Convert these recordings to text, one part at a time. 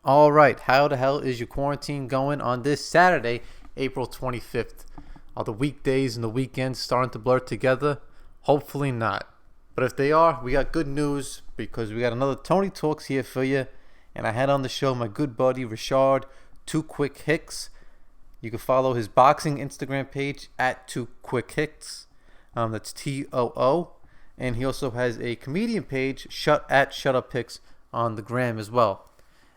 All right, how the hell is your quarantine going on this Saturday, April 25th? Are the weekdays and the weekends starting to blur together? Hopefully not. But if they are, we got good news because we got another Tony Talks here for you. And I had on the show my good buddy Reshard, Too Quick Hicks. You can follow his boxing Instagram page at Too Quick Hicks. That's TOO. And he also has a comedian page, Shut Up Hicks, on the gram as well.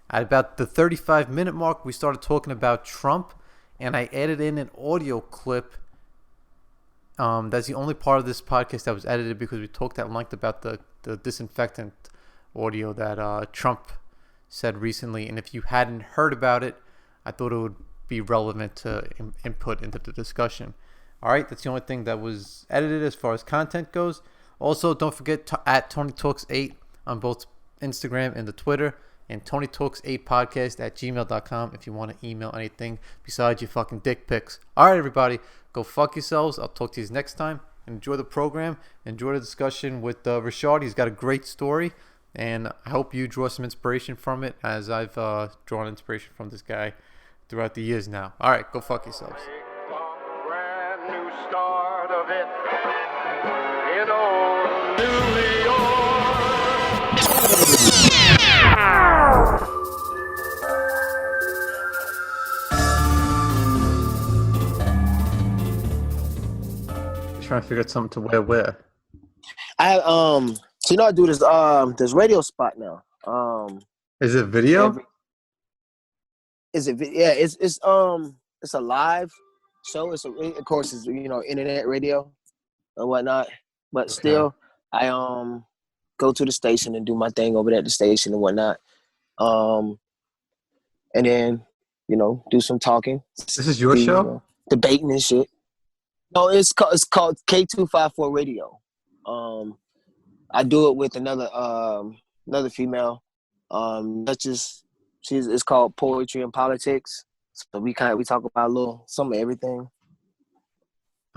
At about the 35-minute mark, we started talking about Trump, and I added in an audio clip. That's the only part of this podcast that was edited because we talked at length about the disinfectant audio that Trump said recently. And if you hadn't heard about it, I thought it would be relevant to input into the discussion. All right, that's the only thing that was edited as far as content goes. Also, don't forget at Tony Talks 8 on both Instagram and the Twitter. And Tony Talks 8 podcast at gmail.com if you want to email anything besides your fucking dick pics. All right, everybody, go fuck yourselves. I'll talk to you next time. Enjoy the program. Enjoy the discussion with Reshard. He's got a great story, and I hope you draw some inspiration from it as I've drawn inspiration from this guy throughout the years now. All right, go fuck yourselves. Brand new start of it in old New York. Trying to figure out something to wear. So I do this radio spot now. Is it video? Yeah, it's a live show. Of course it's internet radio and whatnot. But still I go to the station and do my thing over there at the station and whatnot. And then, do some talking. This is your show? Debating and shit. No, it's called K254 Radio. I do it with another female. It's called Poetry and Politics. So we talk about some of everything.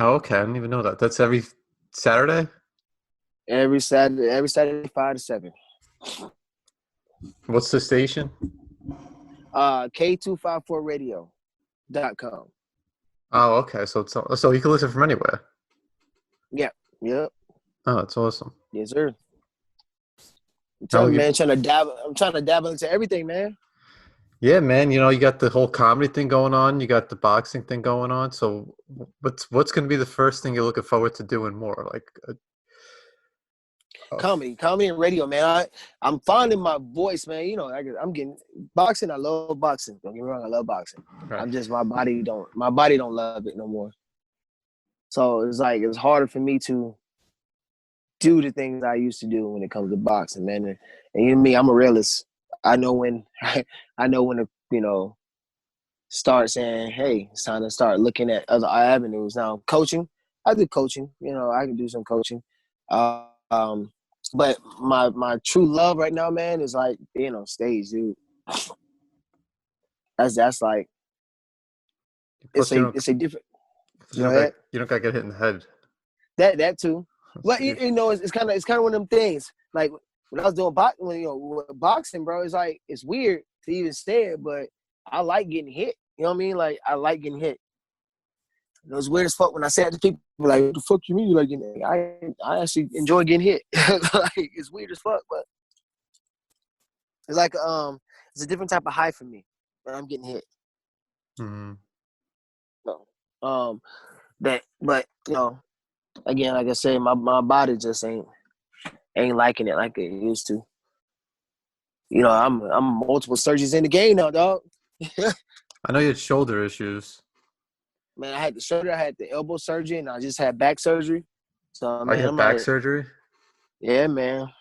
Oh, okay. I didn't even know that. That's every Saturday? Every Saturday 5 to 7. What's the station? K254radio.com. Oh, okay. So you can listen from anywhere. Yep. Oh, that's awesome. Yes, sir. I'm telling you, man, I'm trying to dabble into everything, man. Yeah, man. You got the whole comedy thing going on. You got the boxing thing going on. So what's going to be the first thing you're looking forward to doing more? Comedy and radio, man. I'm finding my voice, man. I'm getting boxing. I love boxing. Don't get me wrong, I love boxing. Right. I'm just my body don't love it no more. So it's harder for me to do the things I used to do when it comes to boxing, man. And me, I'm a realist. I know when to start saying, hey, it's time to start looking at other avenues. Now, coaching, I do coaching. I can do some coaching. But my true love right now, man, is being on stage, dude. That's like it's a different. You don't gotta get hit in the head. That too. But it's kind of one of them things. Like when I was doing boxing, bro, it's weird to even say it, but I like getting hit. You know what I mean? Like I like getting hit. It was weird as fuck when I said to people, like, what the fuck you mean you like getting hit? I actually enjoy getting hit. It's weird as fuck, but it's it's a different type of high for me when I'm getting hit. Mm-hmm. So, but again, like I said, my body just ain't liking it like it used to. I'm multiple surgeries in the game now, dog. I know you had shoulder issues. Man, I had the shoulder, I had the elbow surgery, and I just had back surgery. So, man, you had back surgery? Yeah, man.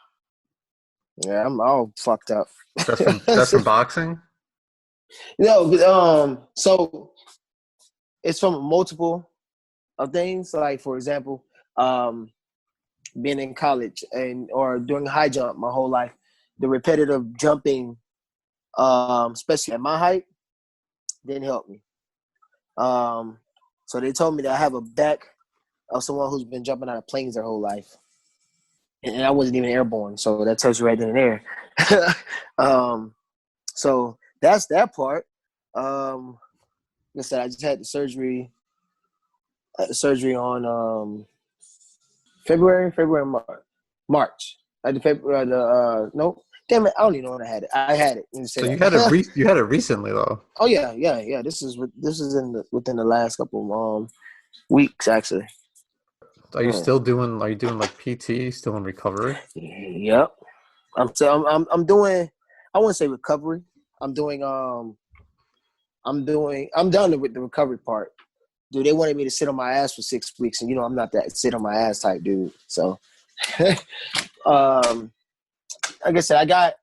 Yeah, I'm all fucked up. That's from boxing? So it's from multiple of things. Like, for example, being in college or doing high jump my whole life, the repetitive jumping, especially at my height, didn't help me. So they told me that I have a back of someone who's been jumping out of planes their whole life. And I wasn't even airborne, so that tells you right then and there. So that's that part. Like I said, I just had the surgery. Surgery on February, March. I had February. No, damn it, I don't even know when I had it. I had it. So you had it. You had it recently, though. Oh yeah. This is within the last couple weeks actually. Are you still doing? Are you doing like PT? Still in recovery? Yep. I'm doing. I wouldn't say recovery. I'm doing. I'm done with the recovery part. Dude, they wanted me to sit on my ass for 6 weeks, and I'm not that sit on my ass type dude. So, like I said, I got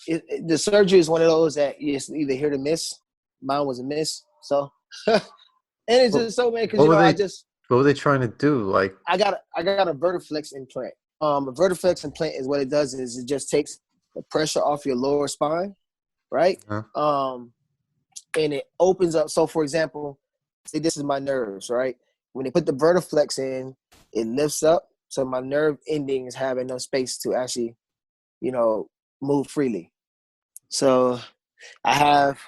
the surgery is one of those that it's either hit or miss. Mine was a miss. So, and it's just so man because what were they trying to do? Like I got a Vertiflex implant. A Vertiflex implant is what it does is it just takes the pressure off your lower spine, right? And it opens up. So, for example, say this is my nerves, right? When they put the Vertiflex in, it lifts up, so my nerve endings have enough space to actually, move freely. So, I have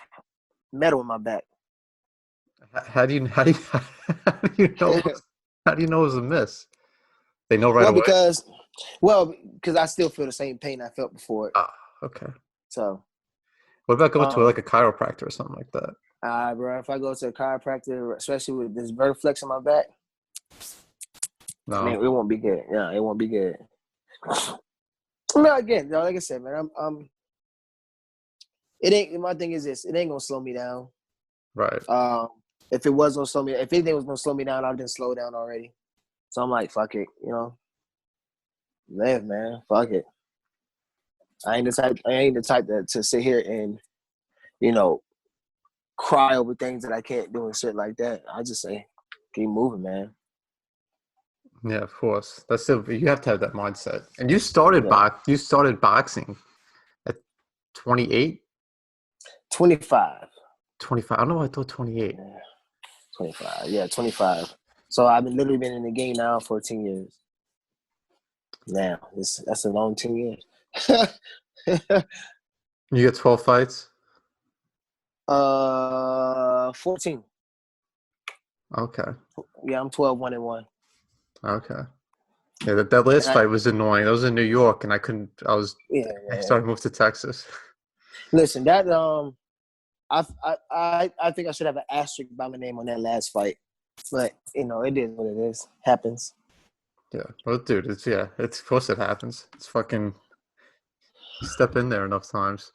metal in my back. how do you know? How do you know it was a miss? They know right away. Because I still feel the same pain I felt before. Okay. So. What about going to like a chiropractor or something like that? Bro, if I go to a chiropractor, especially with this Vertiflex in my back, no, man, it won't be good. Yeah, it won't be good. No, again, like I said, man, it ain't. My thing is this: it ain't gonna slow me down. Right. If it was gonna slow me, if anything was gonna slow me down, I've been slowed down already. So I'm like, fuck it, live, man, fuck it. I ain't the type to sit here and, cry over things that I can't do and shit like that. I just say, keep moving, man. Yeah, of course. That's still you have to have that mindset. And you started boxing at 28? 25. 25. I don't know. I thought 28. Yeah. 25. Yeah, 25. So I've literally been in the game now for 10 years. Now, that's a long 10 years. You got 12 fights? 14. Okay. Yeah, I'm 12-1-1. Okay. Yeah, that last fight was annoying. That was in New York, and I started to move to Texas. Listen, that I think I should have an asterisk by my name on that last fight, but it is what it is. Happens. Yeah, well, dude, it's of course it happens. It's fucking step in there enough times.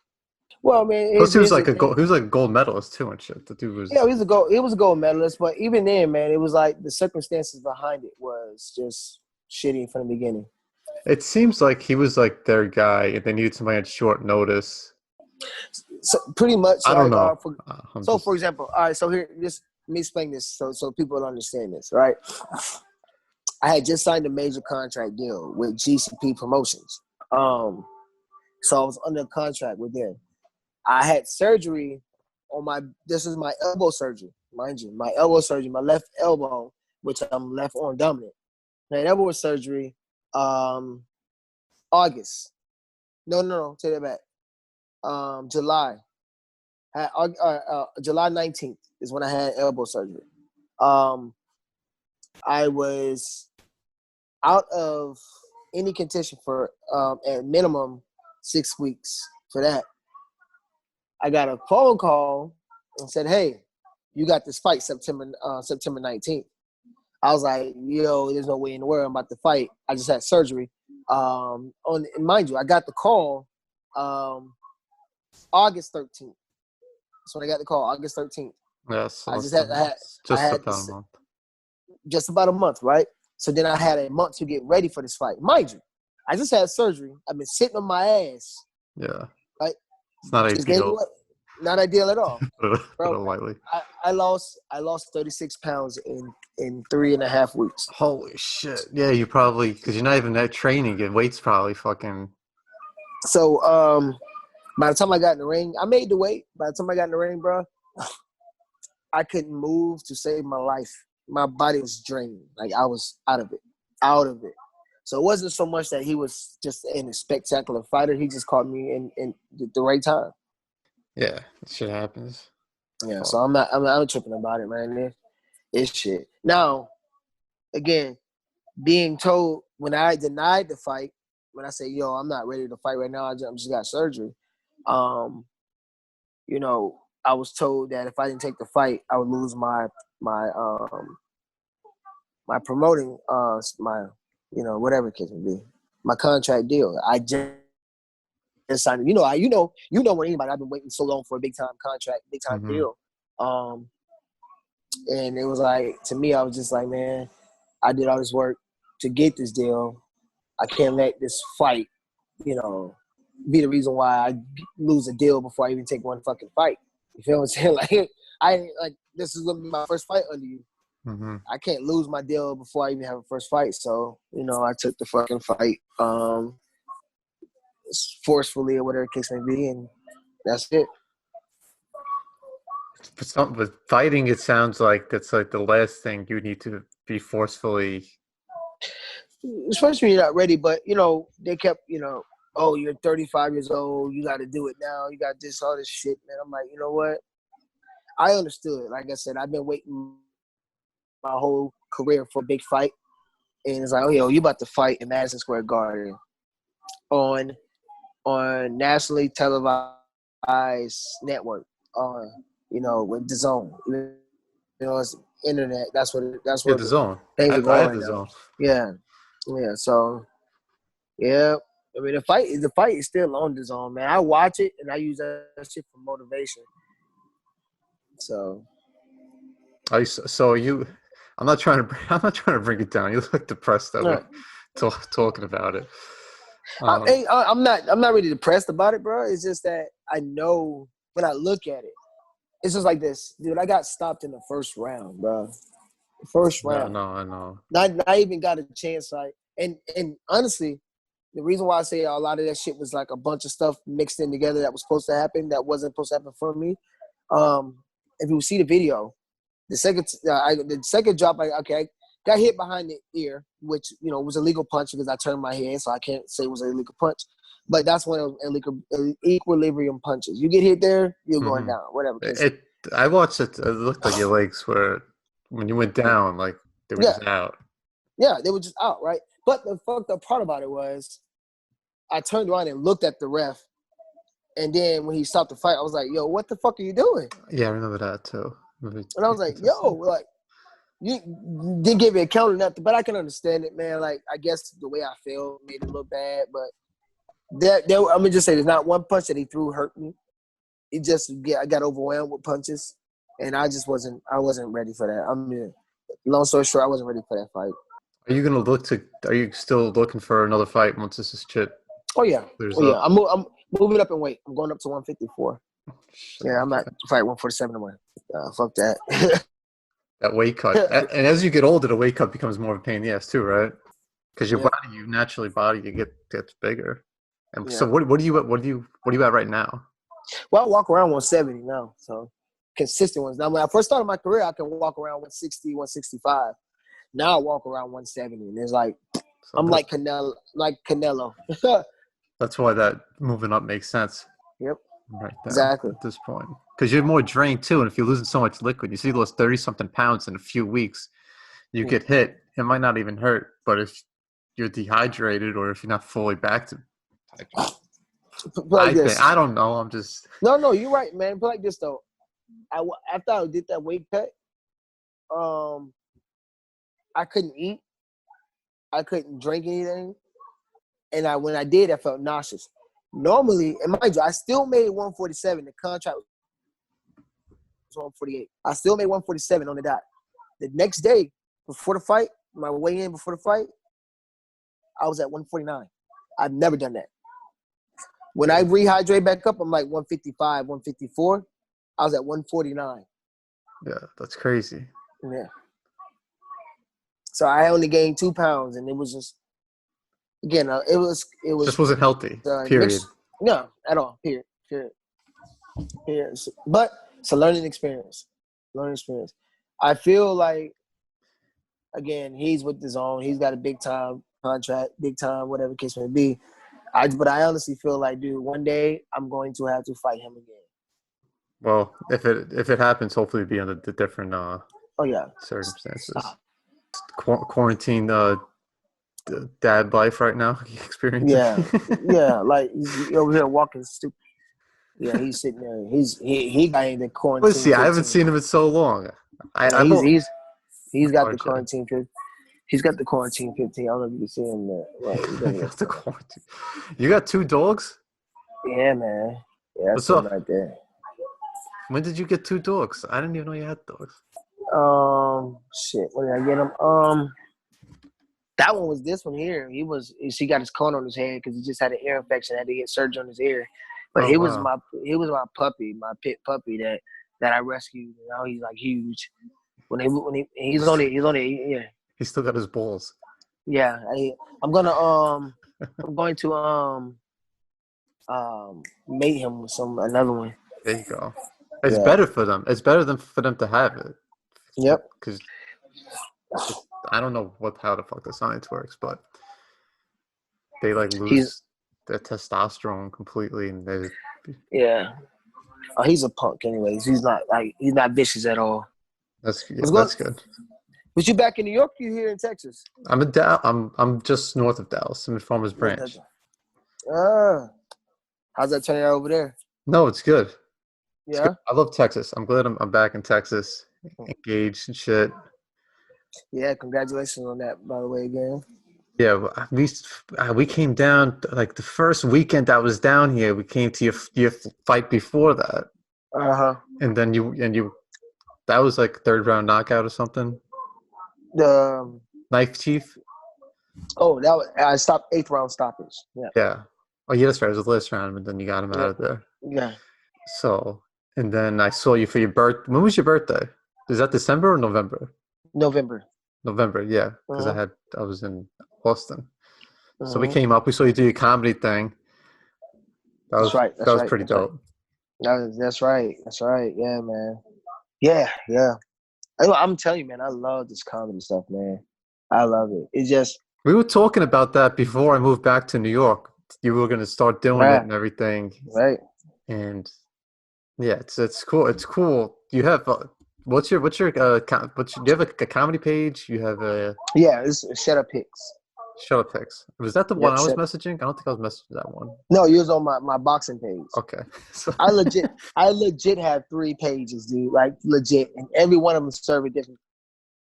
Well, man, he was like a gold medalist too and shit. The dude was. Yeah, he was a gold medalist, but even then, man, it was like the circumstances behind it was just shitty from the beginning. It seems like he was like their guy, and they needed somebody at short notice. So pretty much, I don't know. For example, all right. So here, just let me explain this so people understand this, right? I had just signed a major contract deal with GCP Promotions. So I was under contract with them. I had surgery on this is my elbow surgery, mind you. My elbow surgery, my left elbow, which I'm left arm dominant. My elbow surgery, August. No, take that back. July. July 19th is when I had elbow surgery. I was out of any contention for at minimum 6 weeks for that. I got a phone call and said, "Hey, you got this fight September 19th." I was like, "Yo, there's no way in the world I'm about to fight. I just had surgery." Mind you, I got the call August 13th. That's when I got the call, August 13th. Yes. I had just about a month, right? So then I had a month to get ready for this fight. Mind you, I just had surgery. I've been sitting on my ass. Yeah. Right? It's not ideal. Not ideal at all. Bro, lightly. I lost 36 pounds in 3.5 weeks. Holy shit. Yeah, you probably, because you're not even that training. Your weight's probably fucking. So by the time I got in the ring, I made the weight. By the time I got in the ring, bro, I couldn't move to save my life. My body was drained. Like I was out of it. So it wasn't so much that he was just a spectacular fighter. He just caught me in the right time. Yeah, that shit happens. Yeah, so I'm not tripping about it, man. It's shit. Now, again, being told when I denied the fight, when I say, yo, I'm not ready to fight right now, I just got surgery. You know, I was told that if I didn't take the fight, I would lose my promoting my whatever it can be, my contract deal. I just signed. You know when anybody. I've been waiting so long for a big time contract, big time deal. And it was like, to me, I was just like, man, I did all this work to get this deal. I can't let this fight, be the reason why I lose a deal before I even take one fucking fight. You feel what I'm saying? This is gonna be my first fight under you. Mm-hmm. I can't lose my deal before I even have a first fight. So, I took the fucking fight forcefully or whatever the case may be, and that's it. But fighting, it sounds like that's like the last thing you need to be forcefully. Especially when you're not ready, but, they kept, oh, you're 35 years old, you got to do it now, you got all this shit, man. I'm like, you know what? I understood. Like I said, I've been waiting my whole career for a big fight. And it's like, oh, yo, you about to fight in Madison Square Garden on nationally televised network, with the zone. It's internet. That's what The zone. things are I going have the now. zone. Yeah. So, yeah. I mean, the fight is still on the zone, man. I watch it and I use that shit for motivation. So. I'm not trying to bring it down. You look like depressed that we're talking about it. I'm not really depressed about it, bro. It's just that I know when I look at it, it's just like this, dude. I got stopped in the first round, bro. First round. No, I know. Not even got a chance. And honestly, the reason why I say a lot of that shit was like a bunch of stuff mixed in together that was supposed to happen that wasn't supposed to happen for me. If you see the video, the second drop, I got hit behind the ear, which was a legal punch because I turned my head, so I can't say it was an illegal punch. But that's one of those equilibrium punches. You get hit there, you're going down. Whatever. I watched it. It looked like your legs were, when you went down, like they were just out. Yeah, they were just out, right? But the fucked up part about it was, I turned around and looked at the ref, and then when he stopped the fight, I was like, "Yo, what the fuck are you doing?" Yeah, I remember that too. And I was like, "Yo, like." You didn't give me a count or nothing, but I can understand it, man. Like, I guess the way I feel made it look bad, but I'm gonna just say there's not one punch that he threw hurt me. I got overwhelmed with punches, and I wasn't ready for that. I mean, long story short, I wasn't ready for that fight. Are you still looking for another fight once this is shit? Oh yeah, I'm moving up in weight. I'm going up to 154. Yeah, I'm not fight 147 away. Fuck that. That weight cut, and as you get older, the weight cut becomes more of a pain in the ass too, right? Because your body, gets bigger. And so, what are you at right now? Well, I walk around 170 now, so consistent ones. Now, when I first started my career, I can walk around 160, 165. Now I walk around 170, and it's like I'm like Canelo. That's why that moving up makes sense. Yep. Right there, exactly. At this point. Because you're more drained too, and if you're losing so much liquid, you see you lost 30-something pounds in a few weeks, you get hit, it might not even hurt, but if you're dehydrated or if you're not fully back to I don't know, I'm just... No, you're right, man. But like this, though. After I did that weight cut, I couldn't eat. I couldn't drink anything. And when I did, I felt nauseous. Normally, and mind you, I still made 147. The contract was 148. I still made 147 on the dot. The next day, before the fight, my weigh-in before the fight, I was at 149. I've never done that. When I rehydrate back up, I'm like 155, 154. I was at 149. Yeah, that's crazy. Yeah. So I only gained 2 pounds, and it was just, again, it was just wasn't healthy. Period. No, at all. Period. But it's a learning experience. I feel like, again, he's with the zone. He's got a big time contract, big time, whatever the case may be. But I honestly feel like, dude, one day I'm going to have to fight him again. Well, if it happens, hopefully it'll be under the different Oh yeah. circumstances. Quarantine dad life right now experiencing. Yeah, yeah. Like he's over here walking stupid. Yeah, he's sitting there. He got in the Let's quarantine see. I haven't 15. seen him in so long. Yeah, I've he's got the RJ. quarantine 15. He's got the quarantine 15. I don't know if you can see him there. Right, he's over That's the quarantine. You got 2 dogs? there. Yeah, man. Yeah, What's that's him up? right there. When did you get 2 dogs? I didn't even know you had dogs. Shit. When did I get him? That one was this one here. She got his cone on his head because he just had an ear infection. Had to get surgery on his ear. But Oh, he was wow. my puppy, my pit puppy that I rescued. And now he's like huge. He's only yeah. He still got his balls. Yeah. I'm going to mate him with another one. There you go. It's Yeah. better for them. It's better than for them to have it. Yep. Because I don't know how the fuck the science works, but they like lose their testosterone completely, and they. Yeah. Oh, he's a punk. Anyways, he's not vicious at all. That's good. Was you back in New York? You here in Texas? I'm just north of Dallas. I'm in Farmers Branch. How's that turning out over there? No, it's good. It's Yeah. good. I love Texas. I'm glad I'm back in Texas, engaged and shit. Yeah, congratulations on that, by the way, again. Yeah, we came down like the first weekend I was down here. We came to your fight before that, and then you that was like 3rd round knockout or something. The Knife Chief. Oh, I stopped 8th round stoppage. Yeah. Yeah. Oh yeah, that's right. It was the last round, but then you got him out of there. Yeah. So, and then I saw you for your birthday. When was your birthday? Is that December or November? November. November, yeah, because I was in Boston. So we Mhm. came up. We saw you do your comedy thing. That's right. That was pretty dope. That's right. That's right. Yeah, man. Yeah, yeah. I'm telling you, man, I love this comedy stuff, man. I love it. It's just we were talking about that before I moved back to New York. You were going to start doing it and everything, right? And yeah, it's cool. It's cool. You have do you have a comedy page? You have a it's Shut Up Hicks. Shut Up Hicks. Was that the one I was messaging? I don't think I was messaging that one. No, you was on my boxing page. Okay. I legit have 3 pages, dude. Like legit, and every one of them serve a different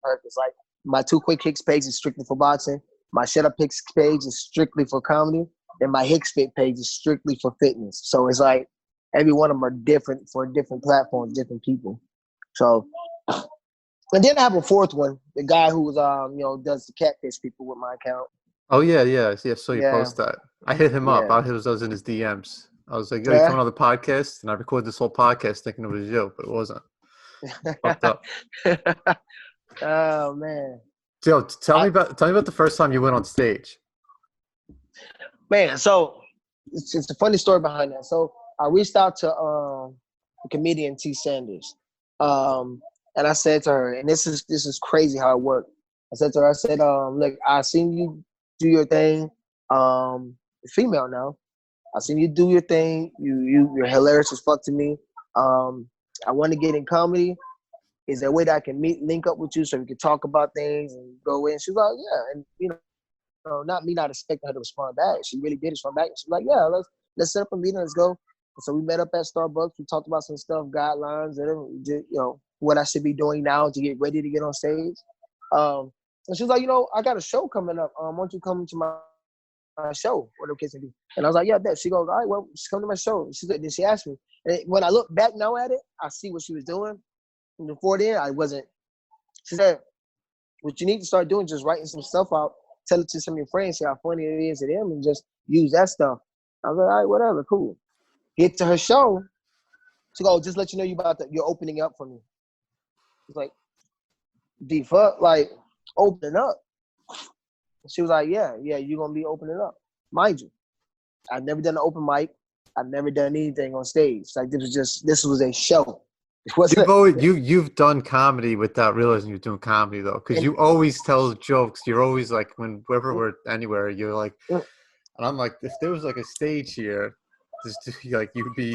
purpose. Like my 2 Quick Hicks page is strictly for boxing. My Shut Up Hicks page is strictly for comedy, and my Hicks Fit page is strictly for fitness. So it's like every one of them are different for different platforms, different people. So, and then I have a 4th one, the guy who's does the catfish people with my account. Oh yeah. So you post that. I hit him up. I was in his DMs. I was like, "Yo, you coming on the podcast?" And I recorded this whole podcast thinking it was you, but it wasn't. Fucked up. Oh man. Yo, tell me about the first time you went on stage. Man, so it's a funny story behind that. So I reached out to the comedian T. Sanders, and I said to her, and this is crazy how it worked. I said to her, look, I seen you do your thing. Female now. I seen you do your thing. You're hilarious as fuck to me. I want to get in comedy. Is there a way that I can link up with you so we can talk about things and go in? She was like, yeah, and not expecting her to respond back. She really did respond back. She was like, yeah, let's set up a meeting. Let's go. So we met up at Starbucks. We talked about some stuff, guidelines, and what I should be doing now to get ready to get on stage. And she was like, I got a show coming up. Why don't you come to my show? Whatever case may be. And I was like, yeah, bet. She goes, all right, well, just come to my show. Then she asked me. And when I look back now at it, I see what she was doing. And before then, I wasn't. She said, what you need to start doing is just writing some stuff out, tell it to some of your friends, see how funny it is to them, and just use that stuff. I was like, all right, whatever, cool. Get to her show. She goes, just let you know you're opening up for me. It's like, the fuck? Like, opening up? She was like, yeah, you're going to be opening up. Mind you, I've never done an open mic. I've never done anything on stage. Like, this was a show. You've done comedy without realizing you're doing comedy though, because you always tell jokes. You're always like, whenever we're anywhere, you're like, and I'm like, if there was like a stage here, just like you'd be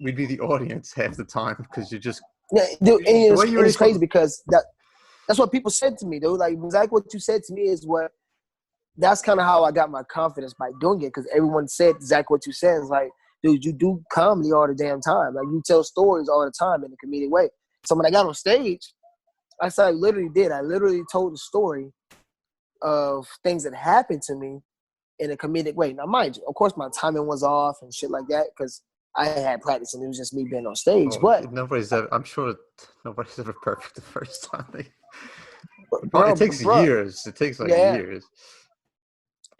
we'd be the audience half the time because you just Yeah, dude, and the way you it's crazy raise. because that's what people said to me, dude. Like exactly what you said to me is what. That's kind of how I got my confidence by doing it because everyone said exactly what you said. It's like, dude, you do comedy all the damn time. Like you tell stories all the time in a comedic way. So when I got on stage, I said I literally did. I literally told the story of things that happened to me in a comedic way. Now, mind you, of course, my timing was off and shit like that because I had practice and it was just me being on stage. Oh, But nobody's ever. I'm sure nobody's ever perfect the first time. bro, It takes bro, years. It takes like yeah. years.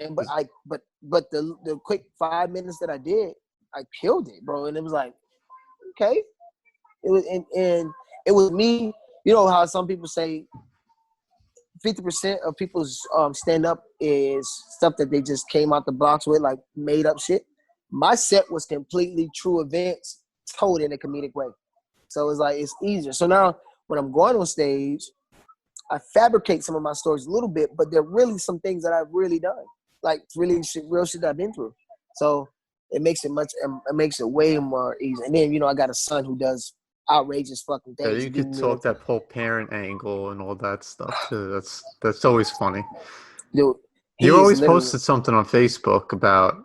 And but the quick 5 minutes that I did, I killed it, bro. And it was like, okay. It was and it was me. You know how some people say 50% of people's stand up is stuff that they just came out the box with, like made up shit. My set was completely true events told in a comedic way. So it's like it's easier. So now when I'm going on stage, I fabricate some of my stories a little bit, but they're really some things that I've really done, like really real shit that I've been through. So it makes it way more easy. And then I got a son who does outrageous fucking Yeah, things. you could talk that whole parent angle and all that stuff too. That's always funny. Dude, You he is always literally, posted something on Facebook about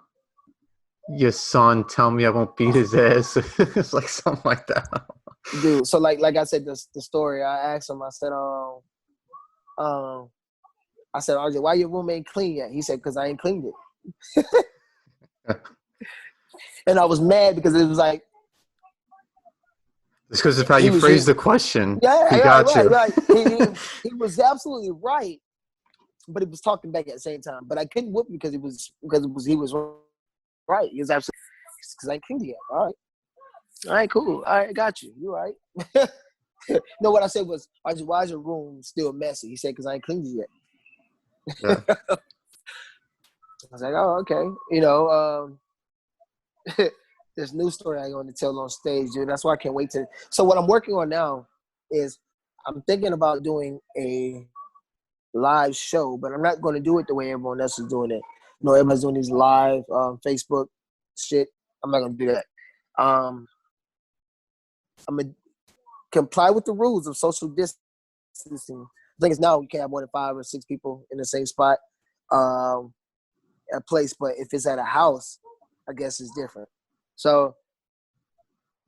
your son. Tell me I won't beat his ass. It's like something like that. dude. So like I said, the story. I asked him. I said, RJ, why your room ain't clean yet? He said, because I ain't cleaned it. And I was mad because it was like, It's because of how you phrased the question. Yeah, He got you. right. He was absolutely right, but he was talking back at the same time. But I couldn't whoop him because he was right. He was absolutely because I cleaned it. All right, cool. All right, got you. You right? No, what I said was, why is your room still messy? He said, because I ain't cleaned it yet. Yeah. I was like, oh, okay. This new story I'm going to tell on stage, dude. That's why I can't wait to. So what I'm working on now is I'm thinking about doing a live show, but I'm not going to do it the way everyone else is doing it. Everybody's doing these live Facebook shit. I'm not going to do that. I'm going to comply with the rules of social distancing. The thing is now you can't have more than 5 or 6 people in the same spot, a place. But if it's at a house, I guess it's different. So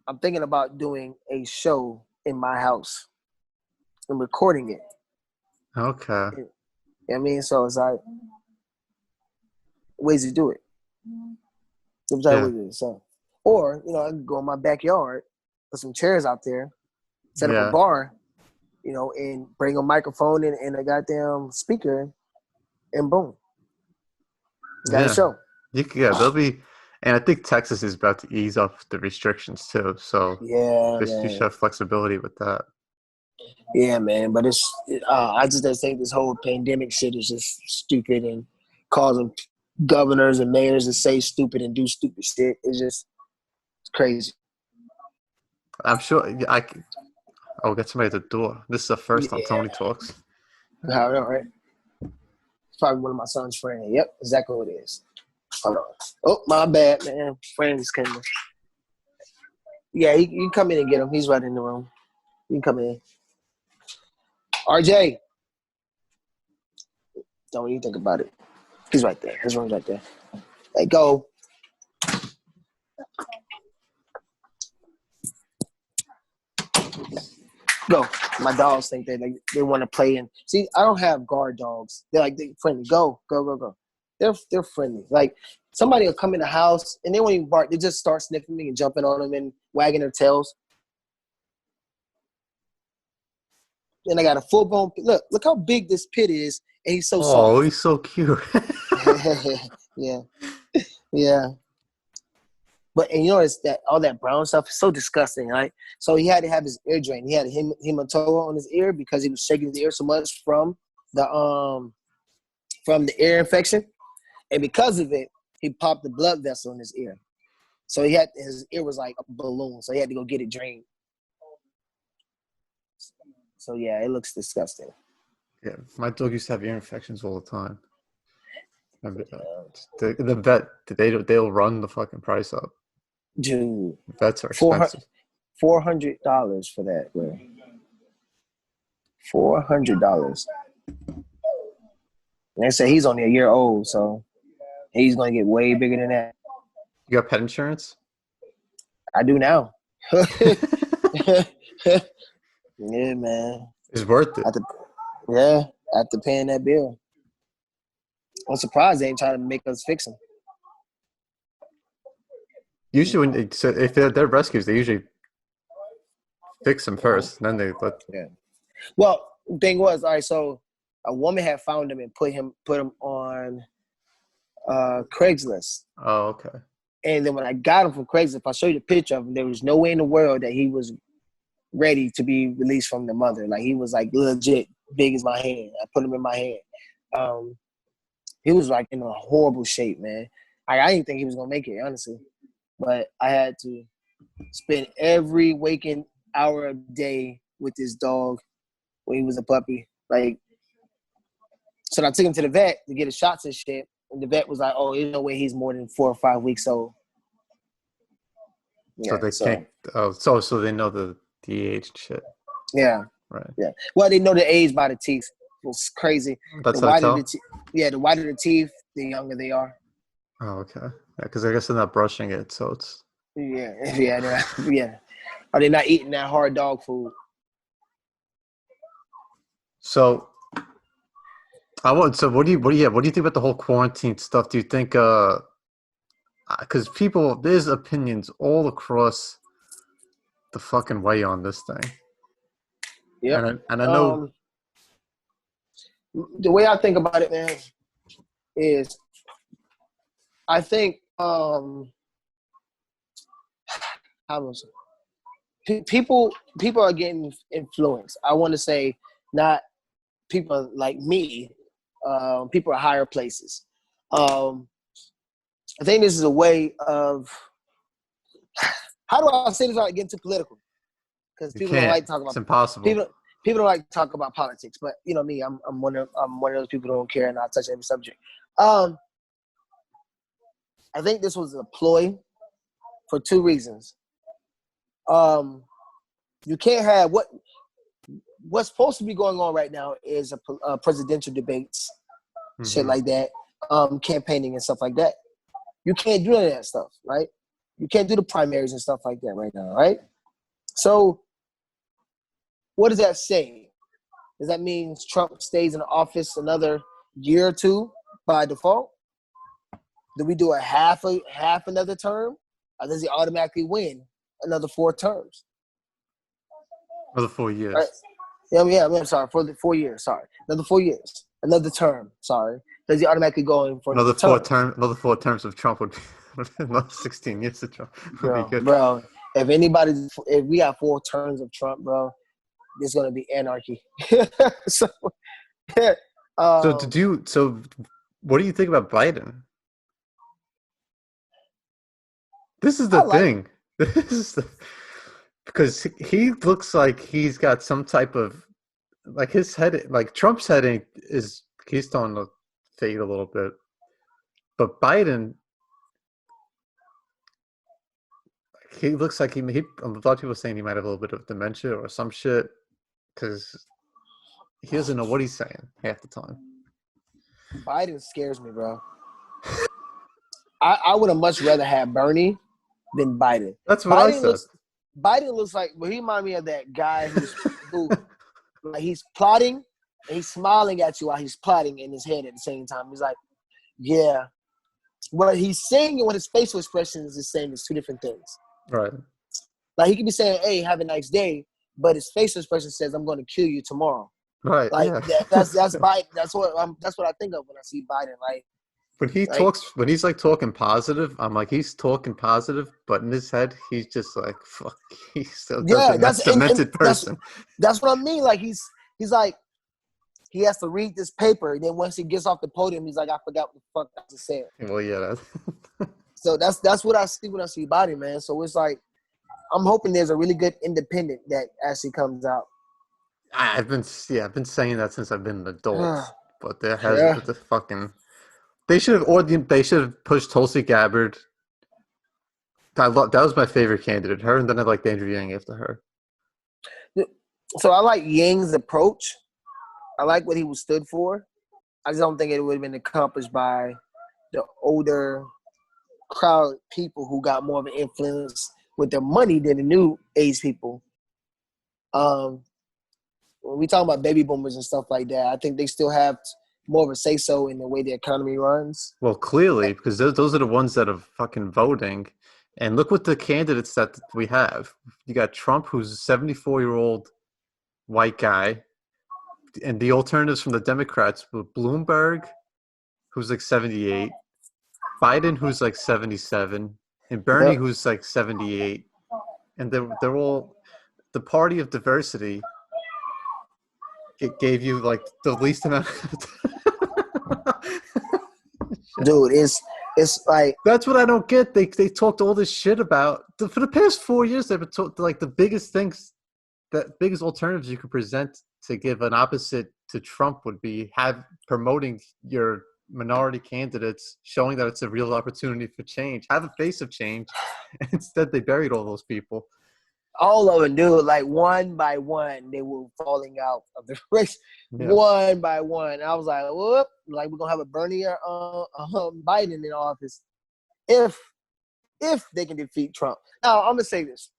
I'm thinking about doing a show in my house and recording it. Okay. You know what I mean? So it's like ways to do it. So, or I can go in my backyard, put some chairs out there, set up a bar, and bring a microphone and a goddamn speaker, and boom, got a show. They'll be, and I think Texas is about to ease up the restrictions too. So you should have flexibility with that. Yeah, man, but I just think this whole pandemic shit is just stupid and causing governors and mayors to say stupid and do stupid shit. It's crazy. I'm sure I'll get somebody at the door. This is the first time Tony talks. All right. It's probably one of my son's friends. Yep, exactly what it is. Hold on. Oh, my bad, man. Friends came in. Yeah, you can come in and get him. He's right in the room. You can come in. RJ. Don't even think about it. He's right there. His room's right there. Hey, go. Go. My dogs think they want to play and see. I don't have guard dogs. They're friendly. Go. They're friendly. Like somebody will come in the house and they won't even bark. They just start sniffing me and jumping on them and wagging their tails. And I got a full blown. Look how big this pit is, and he's so soft. Oh, he's so cute. Yeah. But and it's that all that brown stuff is so disgusting, right? So he had to have his ear drained. He had a hematoma on his ear because he was shaking his ear so much from the ear infection, and because of it, he popped the blood vessel in his ear. So his ear was like a balloon, so he had to go get it drained. So yeah, it looks disgusting. Yeah, my dog used to have ear infections all the time. The vet, they'll run the fucking price up. Dude, Vets are expensive. $400 for that, bro. $400. They say he's only a year old, so he's gonna get way bigger than that. You got pet insurance? I do now. Yeah, man. It's worth it. After paying that bill. I'm surprised they ain't trying to make us fix them. Usually, if they're rescues, they usually fix them first, then they let. Yeah. Well, the thing was, all right. So a woman had found him and put him on Craigslist. Oh, okay. And then when I got him from Craigslist, if I show you the picture of him, there was no way in the world that he was ready to be released from the mother. Like he was like legit big as my hand. I put him in my hand. He was like in a horrible shape, man. I didn't think he was gonna make it, honestly. But I had to spend every waking hour of the day with this dog when he was a puppy. Like, so I took him to the vet to get his shots and shit. And the vet was like, "Oh, there's no way he's more than 4 or 5 weeks old." Yeah, so they can't. Oh, so they know the age and shit. Yeah. Right. Yeah. Well, they know the age by the teeth. It's crazy. That's how they tell? The whiter the teeth, the younger they are. Oh, okay. Yeah, because I guess they're not brushing it, so it's. Yeah. Are they not eating that hard dog food? So, what do you think about the whole quarantine stuff? Do you think because there's opinions all across the fucking way on this thing. Yeah, and I know the way I think about it, man, is I think people are getting influenced. I want to say not people like me, people at higher places. I think this is a way of how do I say this without getting too political? Because people don't like talking about. It's impossible. People don't like to talk about politics, but you know me, I'm one of those people who don't care, and I touch every subject. I think this was a ploy for 2 reasons. You can't have what's supposed to be going on right now is a presidential debates, shit like that, campaigning and stuff like that. You can't do any of that stuff, right? You can't do the primaries and stuff like that right now, right? So what does that say? Does that mean Trump stays in office another year or 2 by default? Do we do a half another term? Or does he automatically win another 4 terms? Another 4 years. Right? Yeah, I'm sorry, for the 4 years, sorry. Another 4 years. Another term, sorry. Does he automatically go in for another 4 term? Another 4 terms of Trump would be another 16 years of Trump would be good. Bro, if we got 4 terms of Trump, bro, there's gonna be anarchy. So what do you think about Biden? This is the thing. Because he looks like he's got some type of like his head, like Trump's head he's starting to fade a little bit, but Biden, he looks like a lot of people saying he might have a little bit of dementia or some shit because he doesn't know what he's saying half the time. Biden scares me, bro. I would have much rather had Bernie than Biden. That's what I said. Biden looks like, he reminds me of that guy who like he's plotting and he's smiling at you while he's plotting in his head at the same time. He's like, yeah. What he's saying and what his facial expression is saying is 2 different things. Right. Like he could be saying, hey, have a nice day, but his facial expression says, I'm going to kill you tomorrow. Right. Like yeah. that's Biden. That's what I think of when I see Biden. Like when he's like talking positive, I'm like he's talking positive, but in his head he's just like fuck. He's still that's a demented person. That's what I mean. Like he's like he has to read this paper, and then once he gets off the podium, he's like, I forgot what the fuck I just said. Well, yeah. So that's what I see when I see Biden, man. So it's like I'm hoping there's a really good independent that actually comes out. I've been saying that since I've been an adult, but there has the fucking. They should have pushed Tulsi Gabbard. That was my favorite candidate. Her, and then I liked Andrew Yang after her. So I like Yang's approach. I like what he was stood for. I just don't think it would have been accomplished by the older crowd people who got more of an influence with their money than the new age people. When we talk about baby boomers and stuff like that, I think they still have more of a say-so in the way the economy runs. Well, clearly, because those are the ones that are fucking voting. And look what the candidates that we have. You got Trump, who's a 74-year-old white guy. And the alternatives from the Democrats were Bloomberg, who's like 78. Biden, who's like 77. And Bernie, who's like 78. And they're all – the party of diversity – it gave you like the least amount Dude, it's like that's what I don't get. They talked all this shit about for the past 4 years. They've been like the biggest things, the biggest alternatives you could present to give an opposite to Trump would be promoting your minority candidates, showing that it's a real opportunity for change, have a face of change. Instead, they buried all those people. all of them, dude, like one by one, they were falling out of the race, one by one. I was like, whoop, like we're gonna have a Bernie or Biden in office if they can defeat Trump. Now, I'm gonna say this: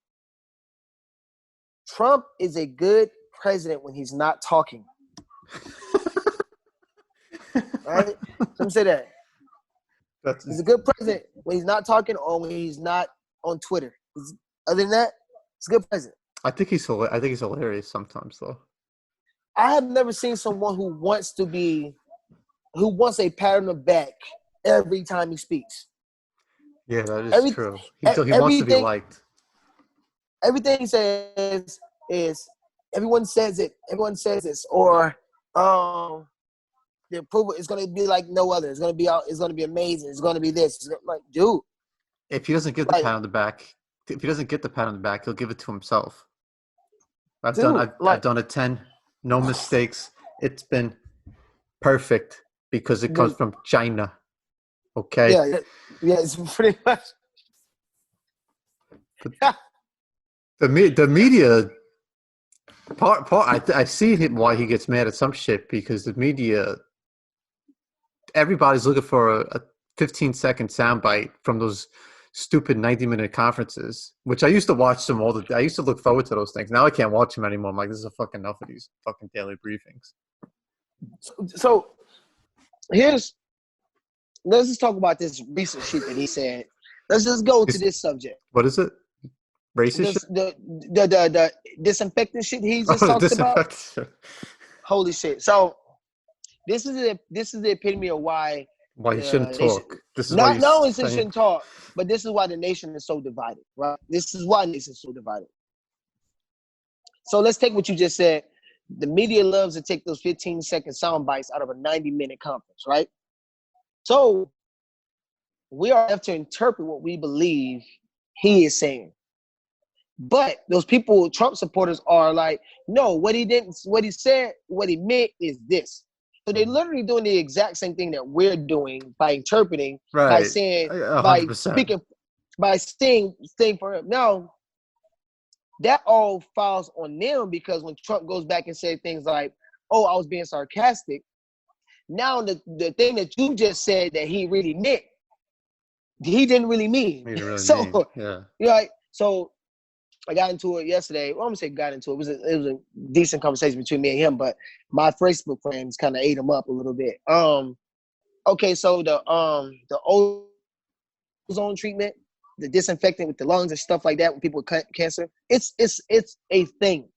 Trump is a good president when he's not talking. Right? Let me say that. He's a good president when he's not talking or when he's not on Twitter. Other than that, he's a good president. I think he's hilarious sometimes, though. I have never seen someone who wants a pat on the back every time he speaks. Yeah, that is true. He wants to be liked. Everything he says is everyone says it. Everyone says this, or the approval is going to be like no other. It's going to be out. It's going to be amazing. It's going to be this. Like, dude, if he doesn't get the pat on the back, he'll give it to himself. I've done a 10, no mistakes. It's been perfect because it comes from China. Okay. Yeah, it's pretty much. The media part. I see why he gets mad at some shit because the media. Everybody's looking for a 15-second soundbite from those stupid 90-minute conferences, which I used to watch them all. I used to look forward to those things. Now I can't watch them anymore. I'm like, this is fucking enough of these fucking daily briefings. So let's just talk about this recent shit that he said. Let's just go to this subject. What is it? Racist shit? The disinfectant shit he just talked about. Holy shit! So this is the epitome of why he shouldn't talk. Not only he shouldn't talk, but this is why the nation is so divided. Right? This is why the nation is so divided. So let's take what you just said. The media loves to take those 15-second sound bites out of a 90-minute conference, right? So we are left to interpret what we believe he is saying. But those people, Trump supporters, are like, no, what he said, what he meant is this. So they're literally doing the exact same thing that we're doing by interpreting, by saying, 100%. By speaking, by saying for him. Now, that all falls on them because when Trump goes back and says things like, oh, I was being sarcastic, now the thing that you just said that he really meant, he didn't really mean. Right? So I got into it yesterday. Well, I'm gonna say got into it. It was a decent conversation between me and him, but my Facebook friends kind of ate him up a little bit. Okay, so the ozone treatment, the disinfectant with the lungs and stuff like that when people with cancer, it's a thing.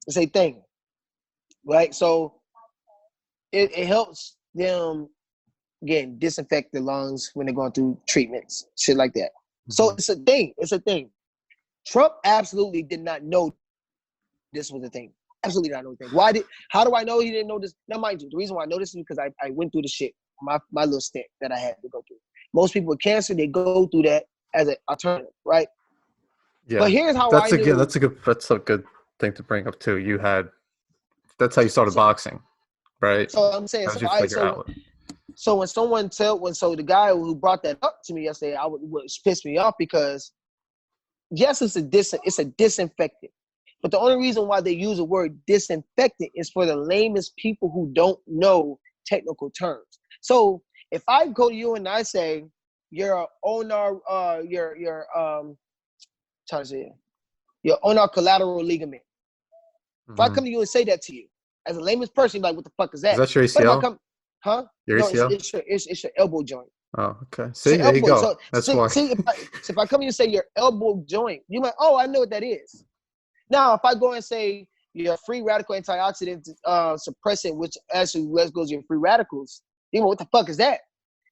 It's a thing, right? So it helps them again disinfect the lungs when they're going through treatments, shit like that. Mm-hmm. So it's a thing. It's a thing. Trump absolutely did not know this was a thing. Absolutely not know the thing. How do I know he didn't know this? Now, mind you, the reason why I know this is because I went through the shit, my little stint that I had to go through. Most people with cancer, they go through that as an alternative, right? Yeah. But here's how I knew. That's a good thing to bring up too. That's how you started boxing, right? So I'm saying, So when so the guy who brought that up to me yesterday, was pissed me off because yes, it's a disinfectant. But the only reason why they use the word disinfectant is for the lamest people who don't know technical terms. So if I go to you and I say you're ulnar trying to say it, your ulnar collateral ligament. If I come to you and say that to you, as a layman's person, you're like, what the fuck is that? Is that your But if I ACL? come, huh? Your No, ACL? it's your elbow joint. Oh, okay. It's See, your there you elbow. go. So That's see, why. if I come to you and say your elbow joint, you might, oh, I know what that is. Now, if I go and say your free radical antioxidant suppressant, which actually goes your free radicals, you know what the fuck is that?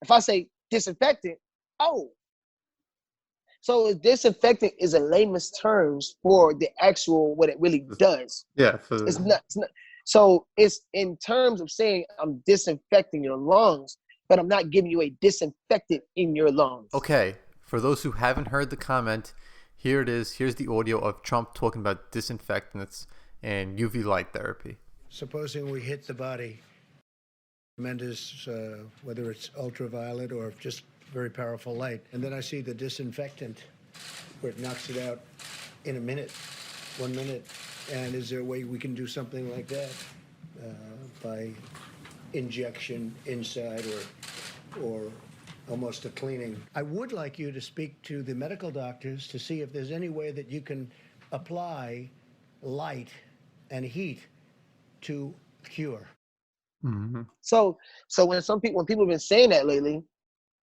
If I say disinfectant, oh. So disinfectant is a layman's terms for the actual what it really does. Yeah. It's not. So it's in terms of saying I'm disinfecting your lungs, but I'm not giving you a disinfectant in your lungs. Okay. For those who haven't heard the comment, here it is. Here's the audio of Trump talking about disinfectants and UV light therapy. Supposing we hit the body, tremendous, whether it's ultraviolet or just very powerful light, and then I see the disinfectant where it knocks it out in a minute, 1 minute. And is there a way we can do something like that by injection inside or almost a cleaning? I would like you to speak to the medical doctors to see if there's any way that you can apply light and heat to cure. Mm-hmm. So when people have been saying that lately,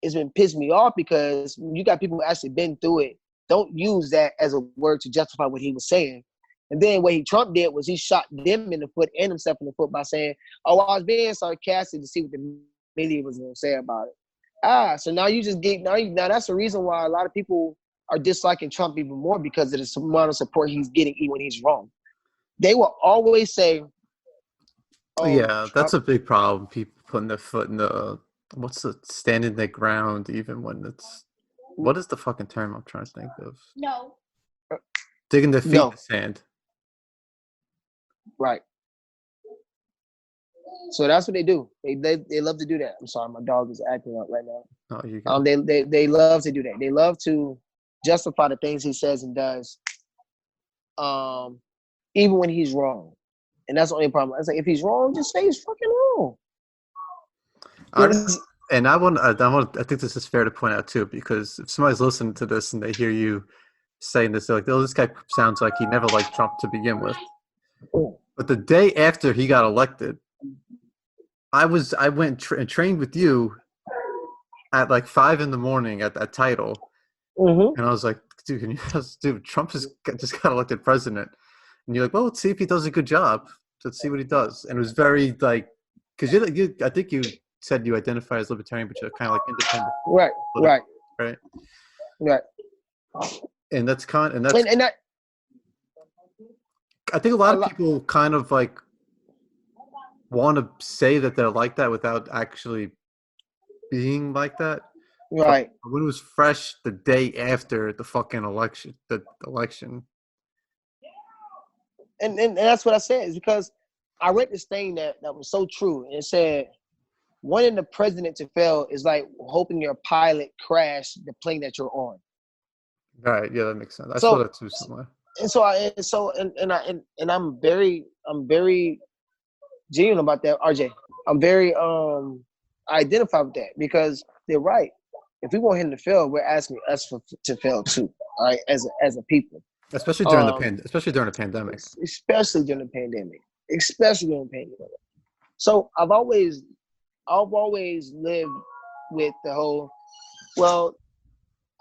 it's been pissing me off because you got people who actually been through it. Don't use that as a word to justify what he was saying. And then what Trump did was he shot them in the foot and himself in the foot by saying, oh, I was being sarcastic to see what the media was going to say about it. So now you just get, now that's the reason why a lot of people are disliking Trump even more because of the amount of support he's getting even when he's wrong. They will always say, oh, yeah, Trump. that's a big problem. People putting their foot in the, standing their ground even when it's, what is the fucking term I'm trying to think of? No. Digging their feet in the sand. Right. So that's what they do. They love to do that. I'm sorry, my dog is acting up right now. Oh, you got they love to do that. They love to justify the things he says and does, even when he's wrong. And that's the only problem. It's like if he's wrong, just say he's fucking wrong. I think this is fair to point out too, because if somebody's listening to this and they hear you saying this, they're like, oh, this guy sounds like he never liked Trump to begin with. But the day after he got elected, I went and trained with you at like 5 a.m. at that title, and I was like, dude, Trump just got elected president, and you're like, well, let's see if he does a good job. Let's see what he does. And it was very like, because I think you said you identify as libertarian, but you're kind of like independent. Right. And that's I think a lot of people kind of like want to say that they're like that without actually being like that. Right. But when it was fresh the day after the fucking election, And that's what I said, is because I read this thing that was so true. And it said, wanting the president to fail is like hoping your pilot crashed the plane that you're on. All right, yeah, that makes sense. I saw that too somewhere. And I'm very genuine about that, RJ. I'm very I identify with that because they're right. If we want him to fail, we're asking us to fail too, all right, as a people. Especially during the pandemic. Especially during the pandemic. So I've always lived with the whole, well,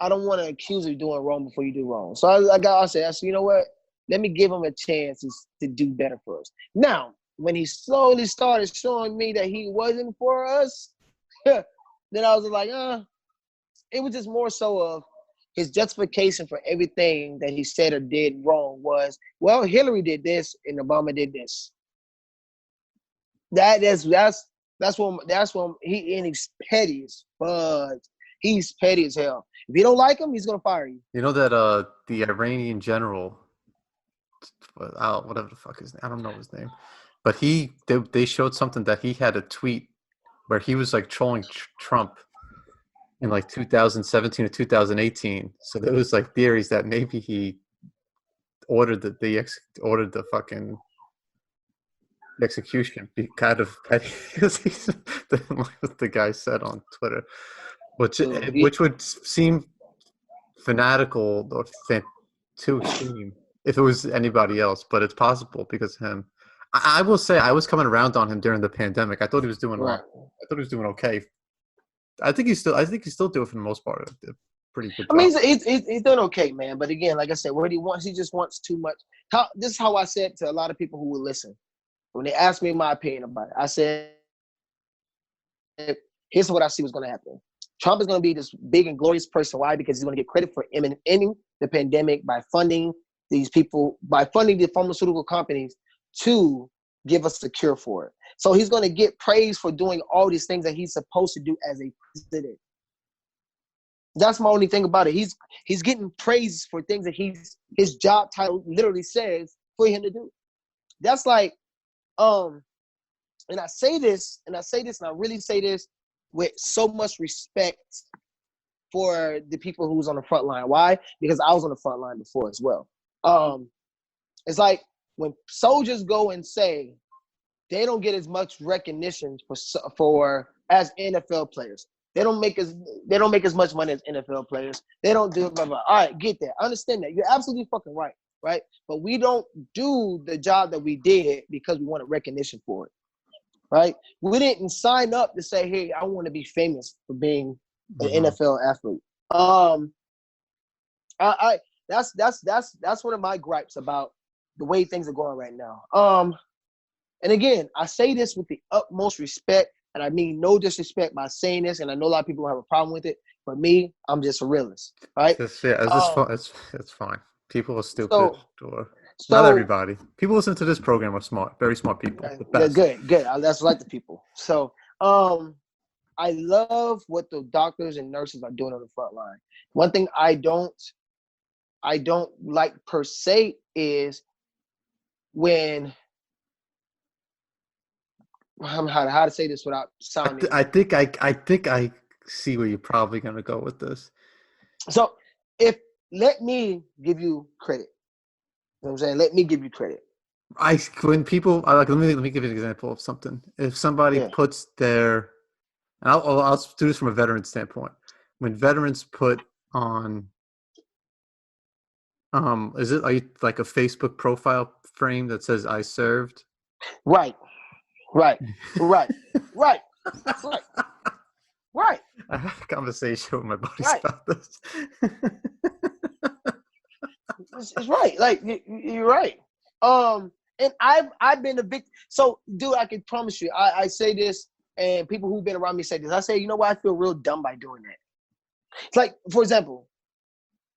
I don't want to accuse you of doing wrong before you do wrong. So I said, you know what? Let me give him a chance to do better for us. Now, when he slowly started showing me that he wasn't for us, then I was like, it was just more so of his justification for everything that he said or did wrong was, well, Hillary did this and Obama did this. That's when he's petty as fudge. He's petty as hell. If you don't like him, he's gonna fire you. You know that the Iranian general, whatever the fuck his name, I don't know his name, but they showed something that he had a tweet where he was like trolling Trump in like 2017 or 2018. So there was like theories that maybe he ordered ordered the fucking execution. Be kind of petty because he's what the guy said on Twitter, which would seem fanatical or too extreme if it was anybody else, but it's possible because of him. I will say I was coming around on him during the pandemic. I thought he was doing Right. I thought he was doing okay. I think he's still doing for the most part a pretty good job. I mean, he's doing okay, man. But again, like I said, what he just wants too much. This is how I said to a lot of people who would listen when they asked me my opinion about it. I said, here's what I see was going to happen. Trump is going to be this big and glorious person. Why? Because he's going to get credit for ending the pandemic by funding these people, by funding the pharmaceutical companies to give us a cure for it. So he's going to get praise for doing all these things that he's supposed to do as a president. That's my only thing about it. He's getting praise for things that his job title literally says for him to do. That's like, and I say this, and I really say this with so much respect for the people who's on the front line. Why? Because I was on the front line before as well. It's like when soldiers go and say they don't get as much recognition for as NFL players. They don't make as much money as NFL players. They don't do blah, blah. All right, get that. I understand that. You're absolutely fucking right, right? But we don't do the job that we did because we wanted recognition for it, right? We didn't sign up to say, hey, I want to be famous for being an NFL athlete. That's one of my gripes about the way things are going right now. And again, I say this with the utmost respect, and I mean no disrespect by saying this, and I know a lot of people have a problem with it. For me, I'm just a realist, right? It's fine. People are stupid, not everybody. People listen to this program are smart, very smart people. The best. Good. That's like the people. So, I love what the doctors and nurses are doing on the front line. One thing I don't like per se is when how to say this without sounding. I think I see where you're probably gonna go with this. So let me give you credit. You know what I'm saying? Let me give you credit. When people let me give you an example of something. If somebody puts their, and I'll do this from a veteran standpoint. When veterans put on, are you like a Facebook profile frame that says I served? Right. I had a conversation with my buddies about this. It's right. Like you're right. And I've been a big. So, dude, I can promise you, I say this, and people who've been around me say this. I say, you know what? I feel real dumb by doing that. It's like, for example,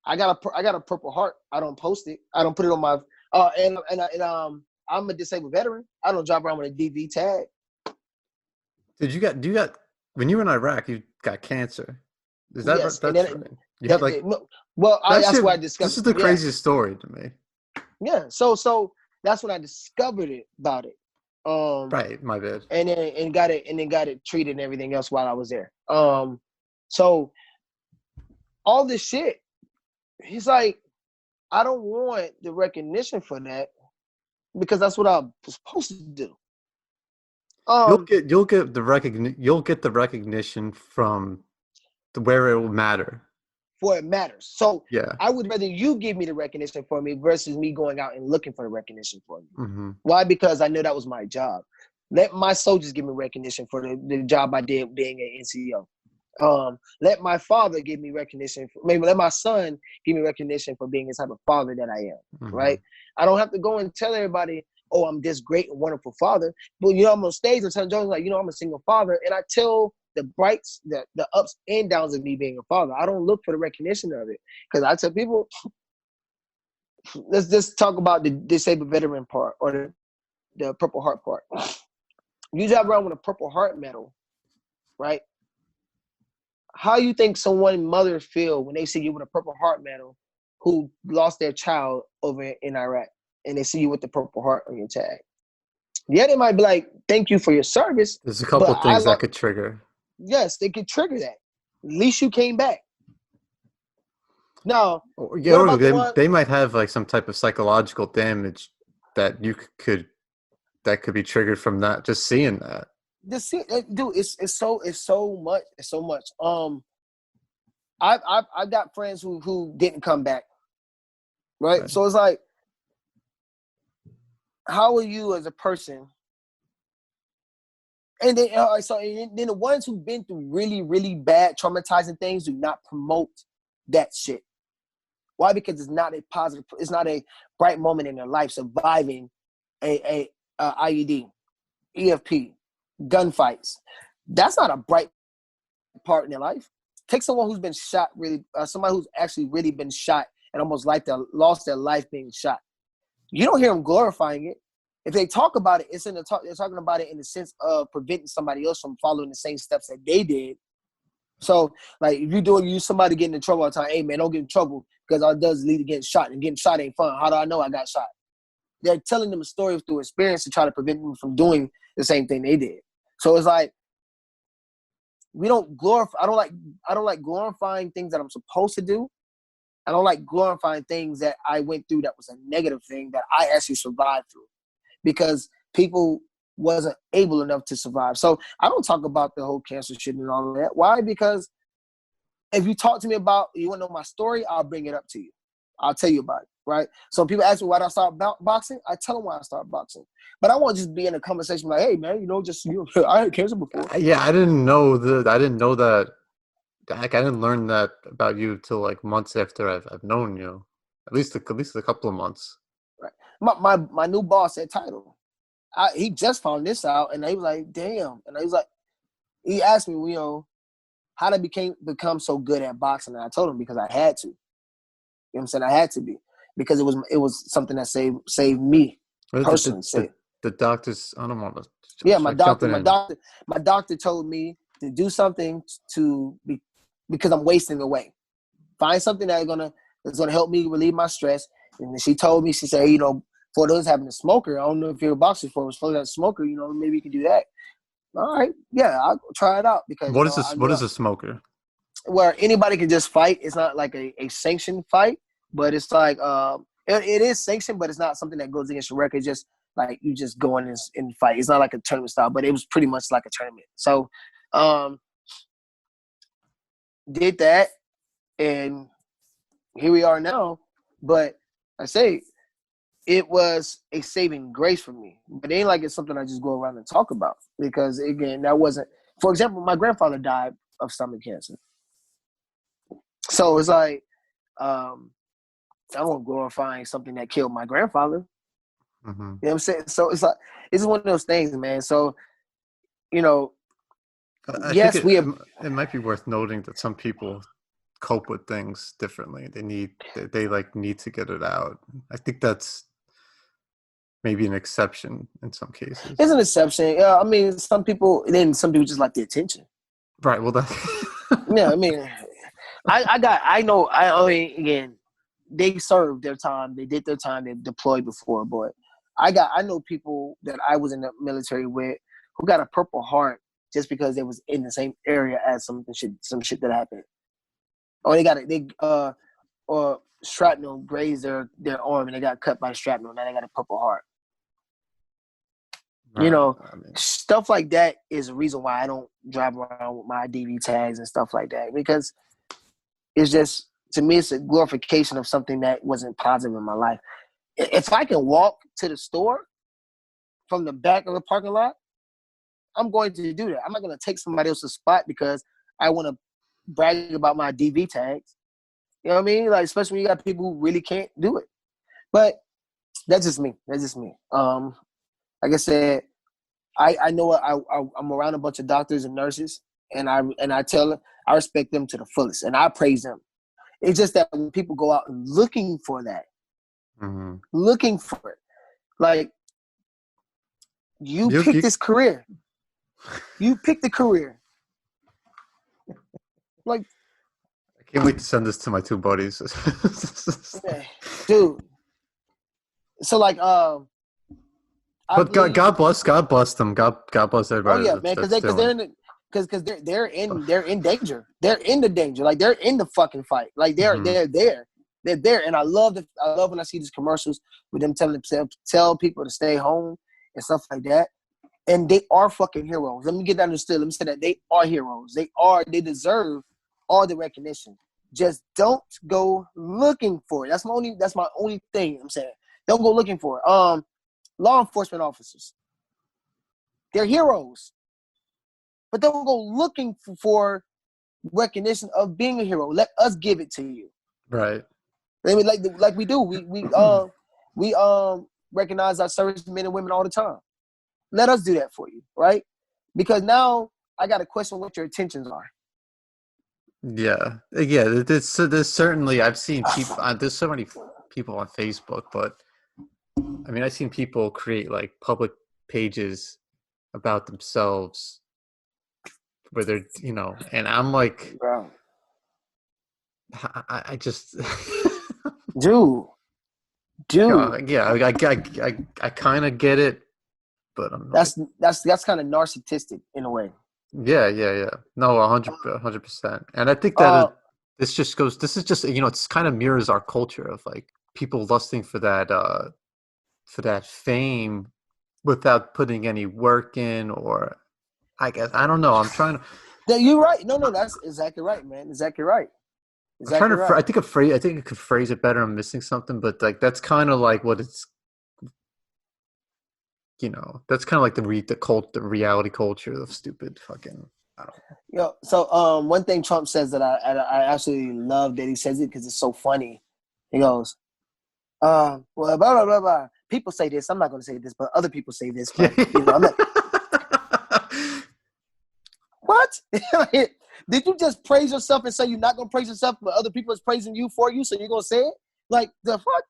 I got a Purple Heart. I don't post it. I don't put it on my. I'm a disabled veteran. I don't drive around with a DV tag. Do you got when you were in Iraq? You got cancer. Is that yes, that's right? You had like. Well, that's why I discovered. This is the craziest story to me. Yeah. So that's when I discovered about it. Right. My bad. And got it treated and everything else while I was there. So all this shit, he's like, I don't want the recognition for that because that's what I was supposed to do. You'll get the recognition from where it will matter. For it matters. So yeah, I would rather you give me the recognition for me versus me going out and looking for the recognition for me. Mm-hmm. Why? Because I know that was my job. Let my soldiers give me recognition for the job I did being an NCO. Let my father give me recognition. Maybe let my son give me recognition for being the type of father that I am. Mm-hmm. Right? I don't have to go and tell everybody, oh, I'm this great and wonderful father. But I'm on stage and tell Jones, like, I'm a single father, and I tell the brights, the ups and downs of me being a father. I don't look for the recognition of it. Because I tell people, let's just talk about the disabled veteran part or the Purple Heart part. You drive around with a Purple Heart medal, right? How you think someone's mother feel when they see you with a Purple Heart medal who lost their child over in Iraq and they see you with the Purple Heart on your tag? Yeah, they might be like, "Thank you for your service." There's a couple But of things that could trigger. yes, they could trigger that. At least you came back. Now, Yeah, what or about the one? they might have like some type of psychological damage that you could that could be triggered from that, just seeing that. Dude, it's so much. I've got friends who didn't come back, right? So it's like, how are you as a person? And then and then the ones who've been through really, really bad, traumatizing things do not promote that shit. Why? Because it's not a positive, it's not a bright moment in their life surviving a IED, EFP, gunfights. That's not a bright part in their life. Take someone who's been shot, somebody who's actually really been shot and almost lost their life being shot. You don't hear them glorifying it. If they talk about it, they're talking about it in the sense of preventing somebody else from following the same steps that they did. So, like, if you somebody getting in trouble all the time, hey man, don't get in trouble because all it does lead to getting shot, and getting shot ain't fun. How do I know I got shot? They're telling them a story through experience to try to prevent them from doing the same thing they did. So it's like, we don't glorify. I don't like glorifying things that I'm supposed to do. I don't like glorifying things that I went through that was a negative thing that I actually survived through, because people wasn't able enough to survive. So I don't talk about the whole cancer shit and all of that. Why? Because if you talk to me about, you want to know my story, I'll bring it up to you. I'll tell you about it, right? So people ask me why did I start boxing. I tell them why I started boxing. But I won't just be in a conversation like, hey man, I had cancer before. Yeah, I didn't know that. Like, I didn't learn that about you till like months after I've known you, at least a couple of months. Right. My new boss at Title, he just found this out, and he was like, damn. And he asked me, how did I become so good at boxing? And I told him because I had to. You know what I'm saying? I had to be, because it was something that saved me personally. The doctors, I don't want to. Yeah, my doctor told me to do something because I'm wasting away. Find something that's gonna help me relieve my stress. And she told me, she said, for those having a smoker, I don't know if you're a boxer, for a smoker, maybe you can do that. All right, yeah, I'll try it out, because what is a smoker? Where anybody can just fight. It's not like a sanctioned fight, but it's like it is sanctioned, but it's not something that goes against your record. It's just like you just go in and fight. It's not like a tournament style, but it was pretty much like a tournament. So did that, and here we are now. But I say it was a saving grace for me. But it ain't like it's something I just go around and talk about, because again, that wasn't. For example, my grandfather died of stomach cancer. So it's like, I won't glorifying something that killed my grandfather. Mm-hmm. You know what I'm saying? So it's like, it's one of those things, man. So, yes, it might be worth noting that some people cope with things differently. They need to get it out. I think that's maybe an exception in some cases. It's an exception. I mean, some people just like the attention. Right. Well, that. Yeah, I mean, again, they served their time. They did their time. They deployed before, but I know people that I was in the military with who got a Purple Heart just because they was in the same area as some shit that happened. Or or shrapnel grazed their arm and they got cut by the shrapnel. Now they got a Purple Heart. Right. Stuff like that is a reason why I don't drive around with my DV tags and stuff like that, because it's just, to me, it's a glorification of something that wasn't positive in my life. If I can walk to the store from the back of the parking lot, I'm going to do that. I'm not going to take somebody else's spot because I want to brag about my DV tags. You know what I mean? Like, especially when you got people who really can't do it. But that's just me. Like I said, I know I'm around a bunch of doctors and nurses, and I tell them I respect them to the fullest, and I praise them. It's just that when people go out and looking for that, looking for it, like you picked this career, you picked the career. Like, I can't wait to send this to my two buddies, dude. So like, I But believe. God bless them. God bless Oh everybody yeah, man, that's because doing. they're in the, because they're in danger. They're in the danger. Like they're in the fucking fight. Like Mhm. they're there. And I love when I see these commercials with them telling themselves tell people to stay home and stuff like that. And they are fucking heroes. Let me get that understood. Let me say that they are heroes. They deserve all the recognition. Just don't go looking for it. That's my only thing I'm saying. Don't go looking for it. Law enforcement officers. They're heroes. But don't go looking for recognition of being a hero. Let us give it to you. Right. I mean, like we do. We recognize our servicemen and women all the time. Let us do that for you, right? Because now I got to question what your intentions are. Yeah. Yeah. There's certainly I've seen people. There's so many people on Facebook, but I mean, I've seen people create like public pages about themselves where they're, and I'm like, Bro. I just, Dude. yeah, I kind of get it, but I'm like, That's kind of narcissistic in a way. yeah. No, 100%. And I think Uh, this is just, it's kind of mirrors our culture of like people lusting for that fame without putting any work in, or I guess, I don't know. I'm trying to, you're right. No, that's exactly right, man. Exactly right. I'm trying Exactly to, right. I think I could phrase it better. I'm missing something, but like, that's kind of like what it's, that's kind of like the reality culture of stupid fucking, I don't know. So one thing Trump says that I absolutely love that he says it because it's so funny. He goes, well, blah blah blah blah. People say this. I'm not going to say this, but other people say this. But I'm not. What? Did you just praise yourself and say you're not going to praise yourself, but other people is praising you for you, so you're going to say it? Like the fuck?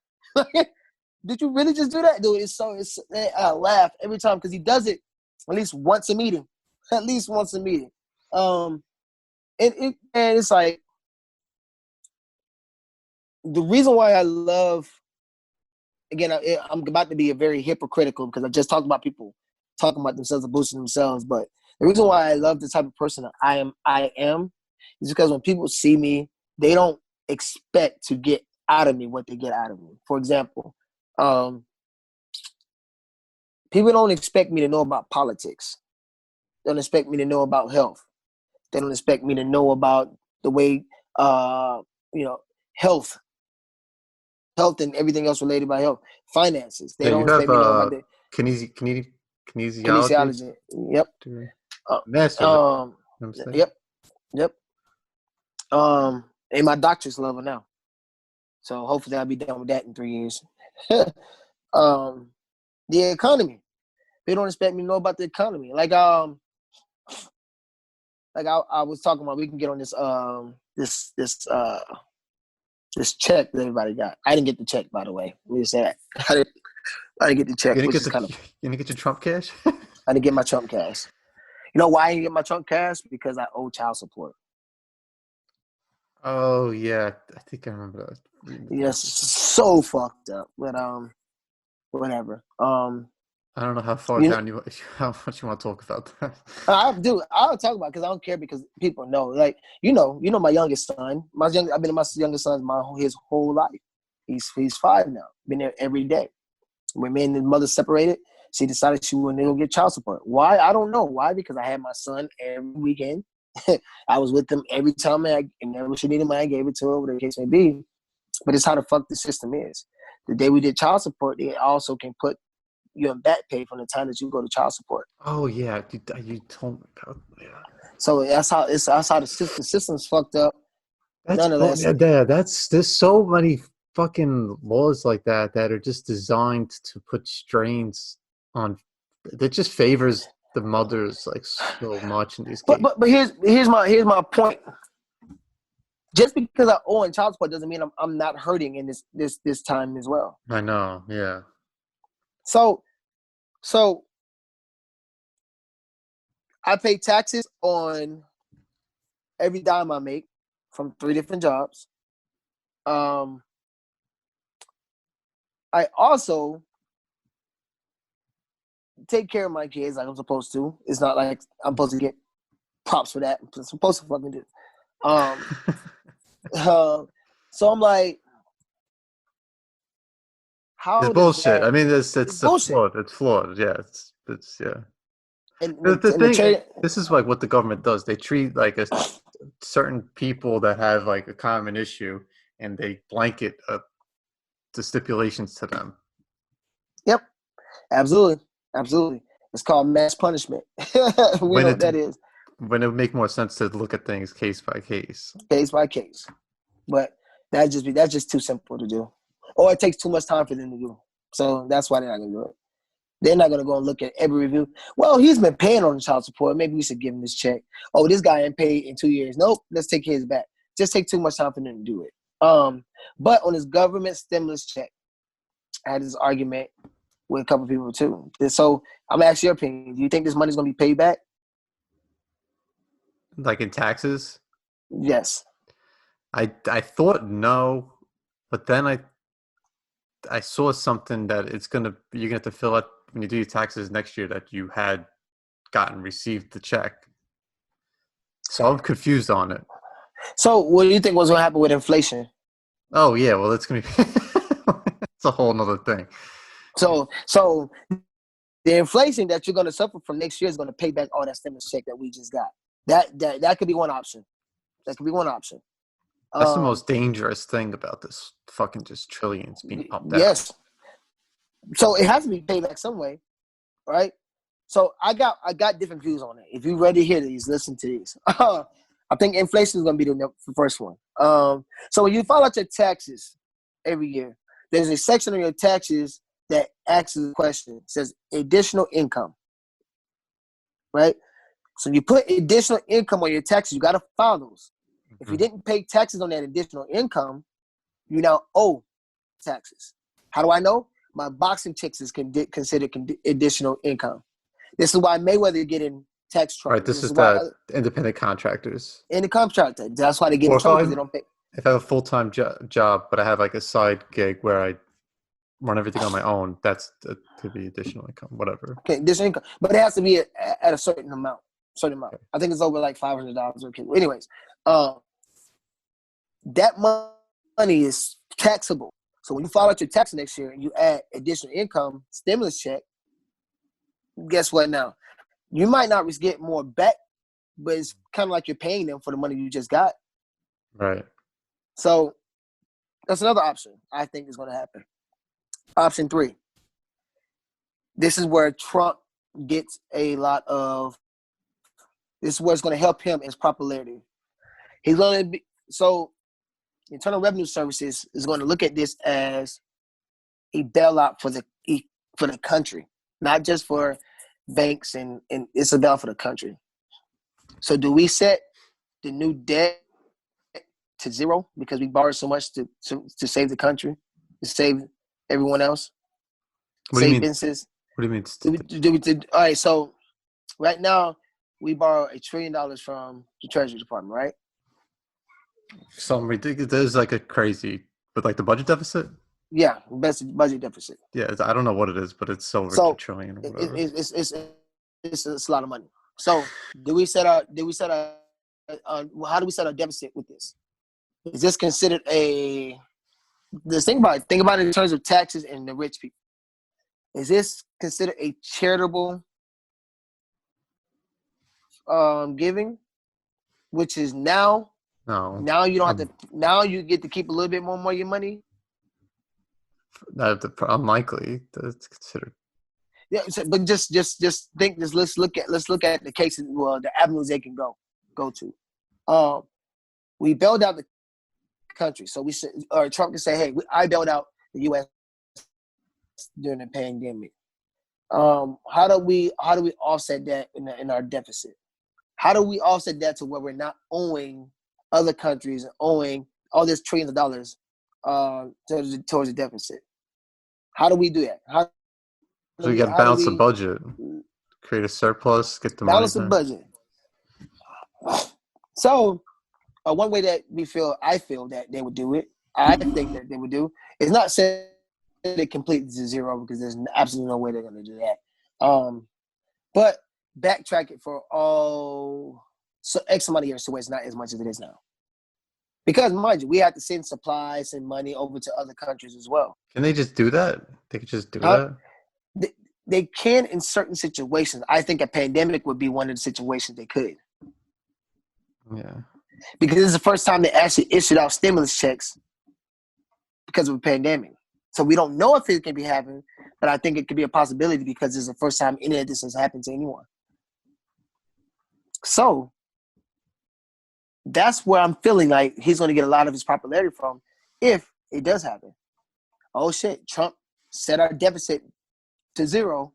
Did you really just do that, dude? I laugh every time because he does it at least once a meeting. At least once a meeting. And it's like the reason why I love. Again, I'm about to be a very hypocritical because I just talked about people talking about themselves and boosting themselves. But the reason why I love the type of person that I am is because when people see me, they don't expect to get out of me what they get out of me. For example, people don't expect me to know about politics. They don't expect me to know about health. They don't expect me to know about the way, you know, health and everything else related by health, finances. They Yeah, you don't have expect me to know about the kinesiology kinesiology. Yep. degree, Uh, master's. I'm saying. yep. Yep. And my doctor's level now. So hopefully I'll be done with that in 3 years. um, the economy. They don't expect me to know about the economy. Like I was talking about, we can get on this check that everybody got. I didn't get the check, by the way. Let me just say that. I didn't get the check, You didn't which get is kind of. you didn't get your Trump cash. I didn't get my Trump cash. You know why I didn't get my Trump cash? Because I owe child support. Oh yeah, I think I remember that. Reading Yes, that. so fucked up. But whatever. I don't know how far You know, down how much you want to talk about that. I'll talk about it because I don't care because people know. Like my youngest son. I've been my youngest son his whole life. He's 5 now. Been there every day. When me and his mother separated, she decided she wanted to go get child support. Why? I don't know. Why? Because I had my son every weekend. I was with them every time, and whenever she needed money, I gave it to her, whatever the case may be. But it's how the fuck the system is. The day we did child support, they also can put you on back pay from the time that you go to child support. Oh yeah, you told me about So that's how the system's fucked up. Nonetheless, yeah. There's so many fucking laws like that are just designed to put strains on. That just favors the mothers like so much in these cases. but here's my point. Just because I owe in child support doesn't mean I'm not hurting in this time as well. I know, yeah. So I pay taxes on every dime I make from 3 different jobs. I also take care of my kids like I'm supposed to. It's not like I'm supposed to get props for that. I'm supposed to fucking do. So I'm like, how It's does bullshit. that? I mean, it's bullshit. flawed. It's flawed. Yeah, it's yeah. And The the thing, trade, this is like what the government does. They treat like a certain people that have like a common issue, and they blanket the stipulations to them. Yep, absolutely. It's called mass punishment. We know what that is. When it would make more sense to look at things case by case. Case by case. But that's just too simple to do. Or it takes too much time for them to do. So that's why they're not gonna do it. They're not gonna go and look at every review. Well, he's been paying on the child support. Maybe we should give him this check. Oh, this guy ain't paid in 2 years. Nope, let's take his back. Just take too much time for them to do it. But on his government stimulus check, I had this argument with a couple of people too. So I'm gonna ask your opinion. Do you think this money's gonna be paid back? Like in taxes? Yes. I thought no, but then I saw something that you're gonna have to fill out when you do your taxes next year that you had received the check. So I'm confused on it. So what do you think was gonna happen with inflation? Oh yeah, well it's gonna be it's a whole nother thing. So the inflation that you're gonna suffer from next year is gonna pay back all that stimulus check that we just got. That could be one option. That could be one option. That's the most dangerous thing about this fucking just trillions being pumped out. Yes. So it has to be paid back some way, right? So I got different views on it. If you're ready to hear these, listen to these. I think inflation is going to be the first one. So when you file out your taxes every year, there's a section on your taxes that asks the question. It says additional income, right? So you put additional income on your taxes. You got to file those. If you didn't pay taxes on that additional income, you now owe taxes. How do I know? My boxing checks is considered additional income. This is why Mayweather get in tax trouble. Right, this is the independent contractors. Independent contractor. That's why they get in trouble because they don't pay. If I have a full-time job, but I have like a side gig where I run everything on my own, that could be additional income, whatever. Okay, additional income. But it has to be at a certain amount. Okay. I think it's over like $500. Okay. Anyways, that money is taxable. So when you file out your tax next year and you add additional income, stimulus check, guess what now? You might not get more back, but it's kind of like you're paying them for the money you just got. Right. So that's another option I think is going to happen. Option 3. This is where Trump gets a lot of – this is where it's going to help him in his popularity. He's going to be – so Internal Revenue Services is going to look at this as a bailout for the country, not just for banks, and it's a bailout for the country. So do we set the new debt to zero because we borrowed so much to save the country, to save everyone else, save businesses? What do you mean? All right, so right now we borrow $1 trillion from the Treasury Department, right? Something ridiculous. There's like a crazy, but like the budget deficit. Yeah, best budget deficit. Yeah, I don't know what it is, but it's so over $1 trillion. Or whatever. It's a lot of money. So how do we set our deficit with this? Is this considered think about it in terms of taxes and the rich people. Is this considered a charitable giving, which is now? No. Now you don't have to. Now you get to keep a little bit more of your money. Unlikely. That's considered. Yeah, but just think. Let's look at the cases. Well, the avenues they can go to. We bailed out the country, so Trump can say, "Hey, I bailed out the U.S. during the pandemic." How do we offset that in our deficit? How do we offset that to where we're not owing other countries and owing all this trillions of dollars towards the deficit? How do we do that? So you got to balance the budget, create a surplus, get the money. Balance the budget. So, one way that I feel that they would do it, I think that they would do, is not set it completely to zero because there's absolutely no way they're going to do that. But backtrack it for X amount of years to where it's not as much as it is now. Because mind you, we have to send supplies and money over to other countries as well. Can they just do that? They could just do that? They can in certain situations. I think a pandemic would be one of the situations they could. Yeah. Because this is the first time they actually issued out stimulus checks because of a pandemic. So we don't know if it can be happening, but I think it could be a possibility because it's the first time any of this has happened to anyone. So that's where I'm feeling like he's going to get a lot of his popularity from if it does happen. Oh shit, Trump set our deficit to 0.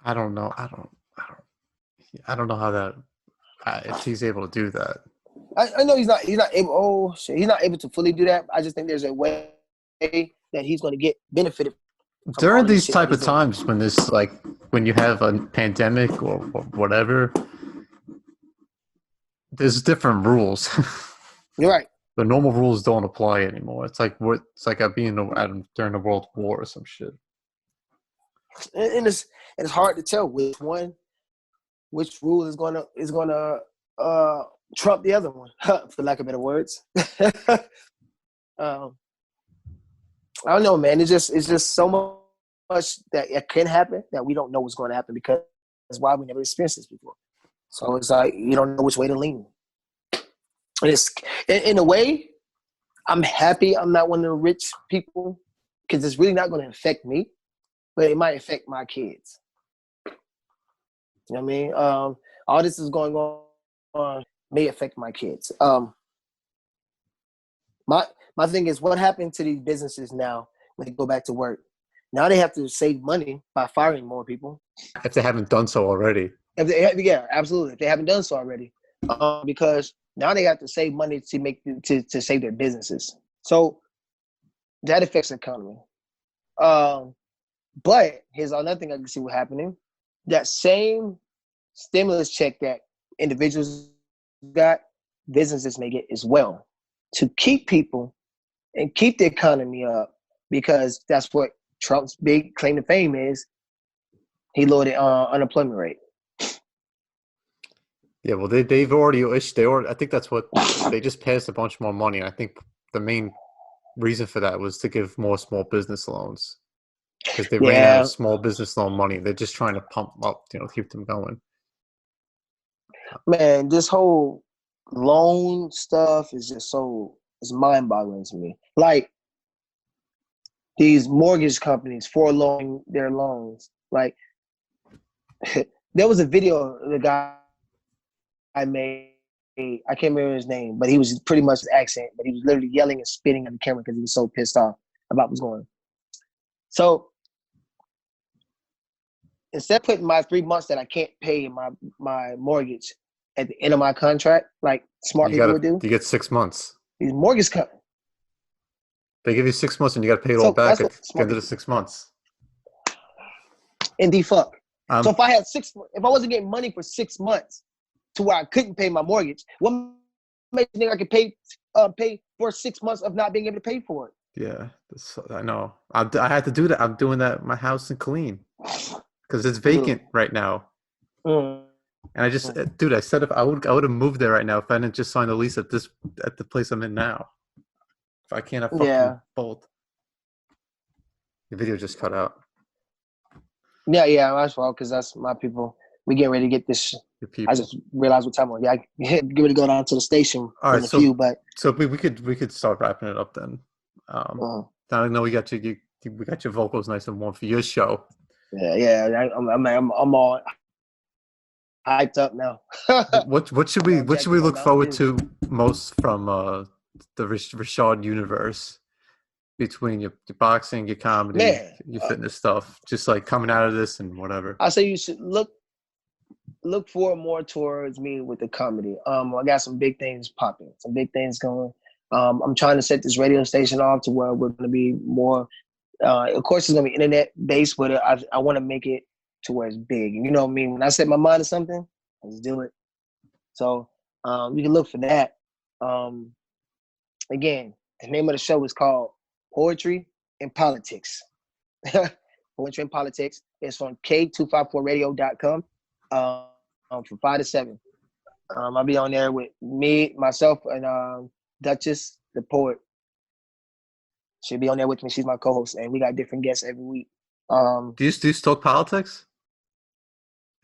I don't know. I don't know how that if he's able to do that. I know he's not able. Oh shit, he's not able to fully do that. I just think there's a way that he's going to get benefited during these type of times when this when you have a pandemic or whatever. There's different rules. You're right. The normal rules don't apply anymore. It's like being during the World War or some shit. And it's hard to tell which rule is gonna trump the other one, for lack of better words. I don't know, man. It's just so much that it can happen that we don't know what's going to happen because that's why we never experienced this before. So it's like you don't know which way to lean. And it's in a way, I'm happy I'm not one of the rich people because it's really not going to affect me, but it might affect my kids. You know what I mean? All this is going on may affect my kids. My thing is, what happened to these businesses now when they go back to work? Now they have to save money by firing more people. If they haven't done so already. Yeah, absolutely. If they haven't done so already, because now they have to save money to save their businesses. So that affects the economy. But here's another thing I can see what happening. That same stimulus check that individuals got, businesses may get as well to keep people and keep the economy up because that's what Trump's big claim to fame is. He lowered the unemployment rate. Yeah, well, they've already issued. I think that's what they just passed a bunch more money. I think the main reason for that was to give more small business loans because they ran out of small business loan money. They're just trying to pump up, keep them going. Man, this whole loan stuff is just it's mind-boggling to me. Like these mortgage companies foreloaning their loans. Like there was a video the guy I made, I can't remember his name, but he was pretty much his accent, but he was literally yelling and spitting at the camera because he was so pissed off about what's going on. So instead of putting my 3 months that I can't pay my mortgage at the end of my contract, like smart people would do, you get 6 months. These mortgage companies. They give you 6 months and you got to pay it all back at the end of the 6 months. And fuck. So if I wasn't getting money for 6 months to where I couldn't pay my mortgage, what makes you think I could pay for 6 months of not being able to pay for it? Yeah, I know. I had to do that. I'm doing that at my house in Killeen because it's vacant right now. And I just, dude, I said if I would have moved there right now if I didn't just sign the lease at the place I'm in now. If I can't have both. The video just cut out. Yeah, that's well, because that's my people. We getting ready to get this. I just realized what time we're. Yeah, get ready to go down to the station in a few. But so we could start wrapping it up then. I know we got your vocals nice and warm for your show. Yeah. I'm all hyped up now. What should we look forward to most from the Reshard universe? Between your boxing, your comedy, your fitness stuff, just like coming out of this and whatever. I say you should look forward more towards me with the comedy. I got some big things popping, some big things going. I'm trying to set this radio station off to where we're going to be more. Of course, it's going to be internet based, but I want to make it to where it's big. And you know what I mean? When I set my mind to something, I just do it. So you can look for that. Again, the name of the show is called Poetry and Politics. Poetry and Politics. It's on K254radio.com from 5 to 7. I'll be on there with me, myself, and Duchess, the poet. She'll be on there with me. She's my co-host, and we got different guests every week. Do you talk politics?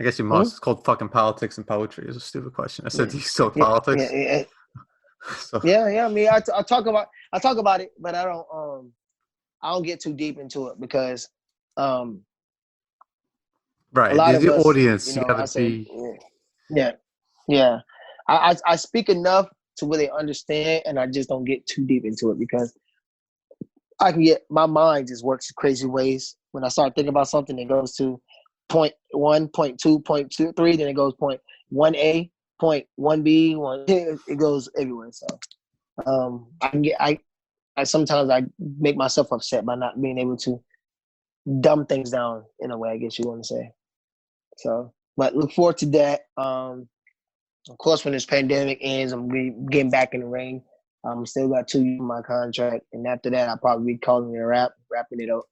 I guess you must. It's called fucking politics and poetry. It's a stupid question. I said, do you talk politics? Yeah. So. Yeah. I mean, I talk about it, but I don't get too deep into it because right. A lot the of us, audience, you gotta be. Yeah. I speak enough to where they understand, and I just don't get too deep into it because I can get my mind just works crazy ways. When I start thinking about something, it goes to point 1, point 2, point 2, 3, then it goes point 1A, point 1B, it goes everywhere. So I sometimes I make myself upset by not being able to dumb things down in a way, I guess you want to say. So, but look forward to that. Of course, when this pandemic ends, I'm getting back in the ring. Still got 2 years in my contract, and after that, I'll probably be calling it a wrapping it up.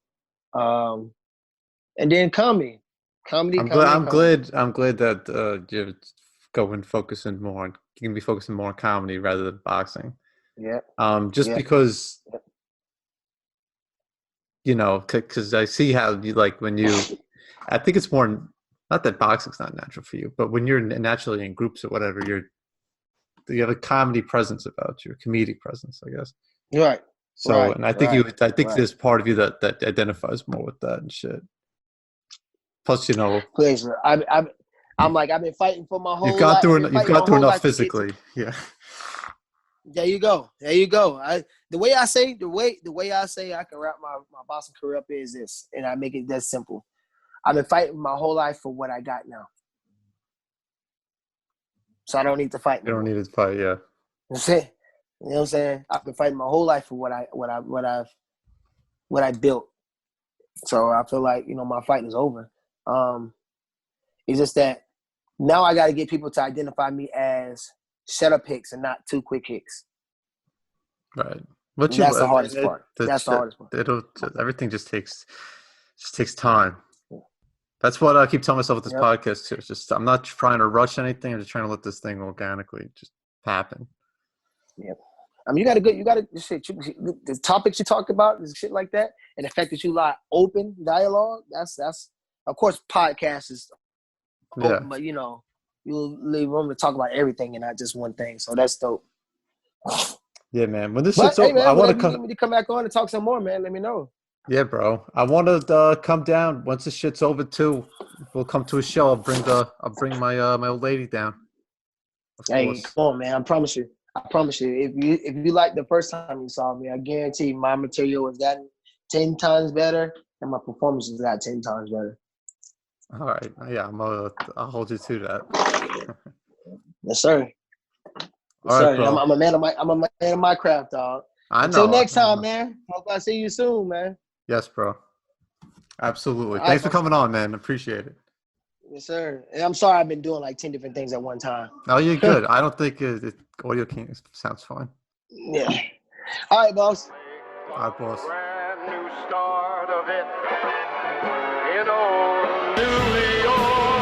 And then comedy. I'm glad that you're focusing more on. You can be focusing more on comedy rather than boxing. Yeah. Because because I see how you like when you. I think it's more not that boxing's not natural for you, but when you're naturally in groups or whatever, you have a comedy presence about you, a comedic presence, I guess. Right. So, right, and I think there's part of you that identifies more with that and shit. Plus, please, I'm I've been fighting for my whole life. You've got through enough physically. Yeah. There you go. The way I say I can wrap my boxing career up is this, and I make it that simple. I've been fighting my whole life for what I got now. So I don't need to fight. You don't need to fight, yeah. You know what I'm saying? I've been fighting my whole life for what I built. So I feel like, my fight is over. It's just that now I got to get people to identify me as setup Hicks and not 2 quick Hicks. Right. That's the hardest part. That's the hardest part. Everything just takes time. That's what I keep telling myself with this podcast too. It's just I'm not trying to rush anything. I'm just trying to let this thing organically just happen. Yep. I mean, the topics you talked about, shit like that, and the fact that you like open dialogue. That's of course podcast is open, but you'll leave room to talk about everything and not just one thing. So that's dope. Yeah, man. When this shit's over, I want to come back on and talk some more, man. Let me know. Yeah, bro. I want to come down once this shit's over too. We'll come to a show. I'll bring my my old lady down. Hey, come on, man. I promise you. If you like the first time you saw me, I guarantee my material has gotten 10 times better, and my performance has got 10 times better. All right. Yeah, I'll hold you to that. Yes, sir. All right, bro. I'm a man of my craft, dog. Until next time, man. Hope I see you soon, man. Yes, bro. Absolutely. Thanks for coming on, man. Appreciate it. Yes, sir. And I'm sorry I've been doing like 10 different things at one time. No, you're good. I don't think Audio King sounds fine. Yeah. All right, boss. All right, boss. Brand new start of it in old New York.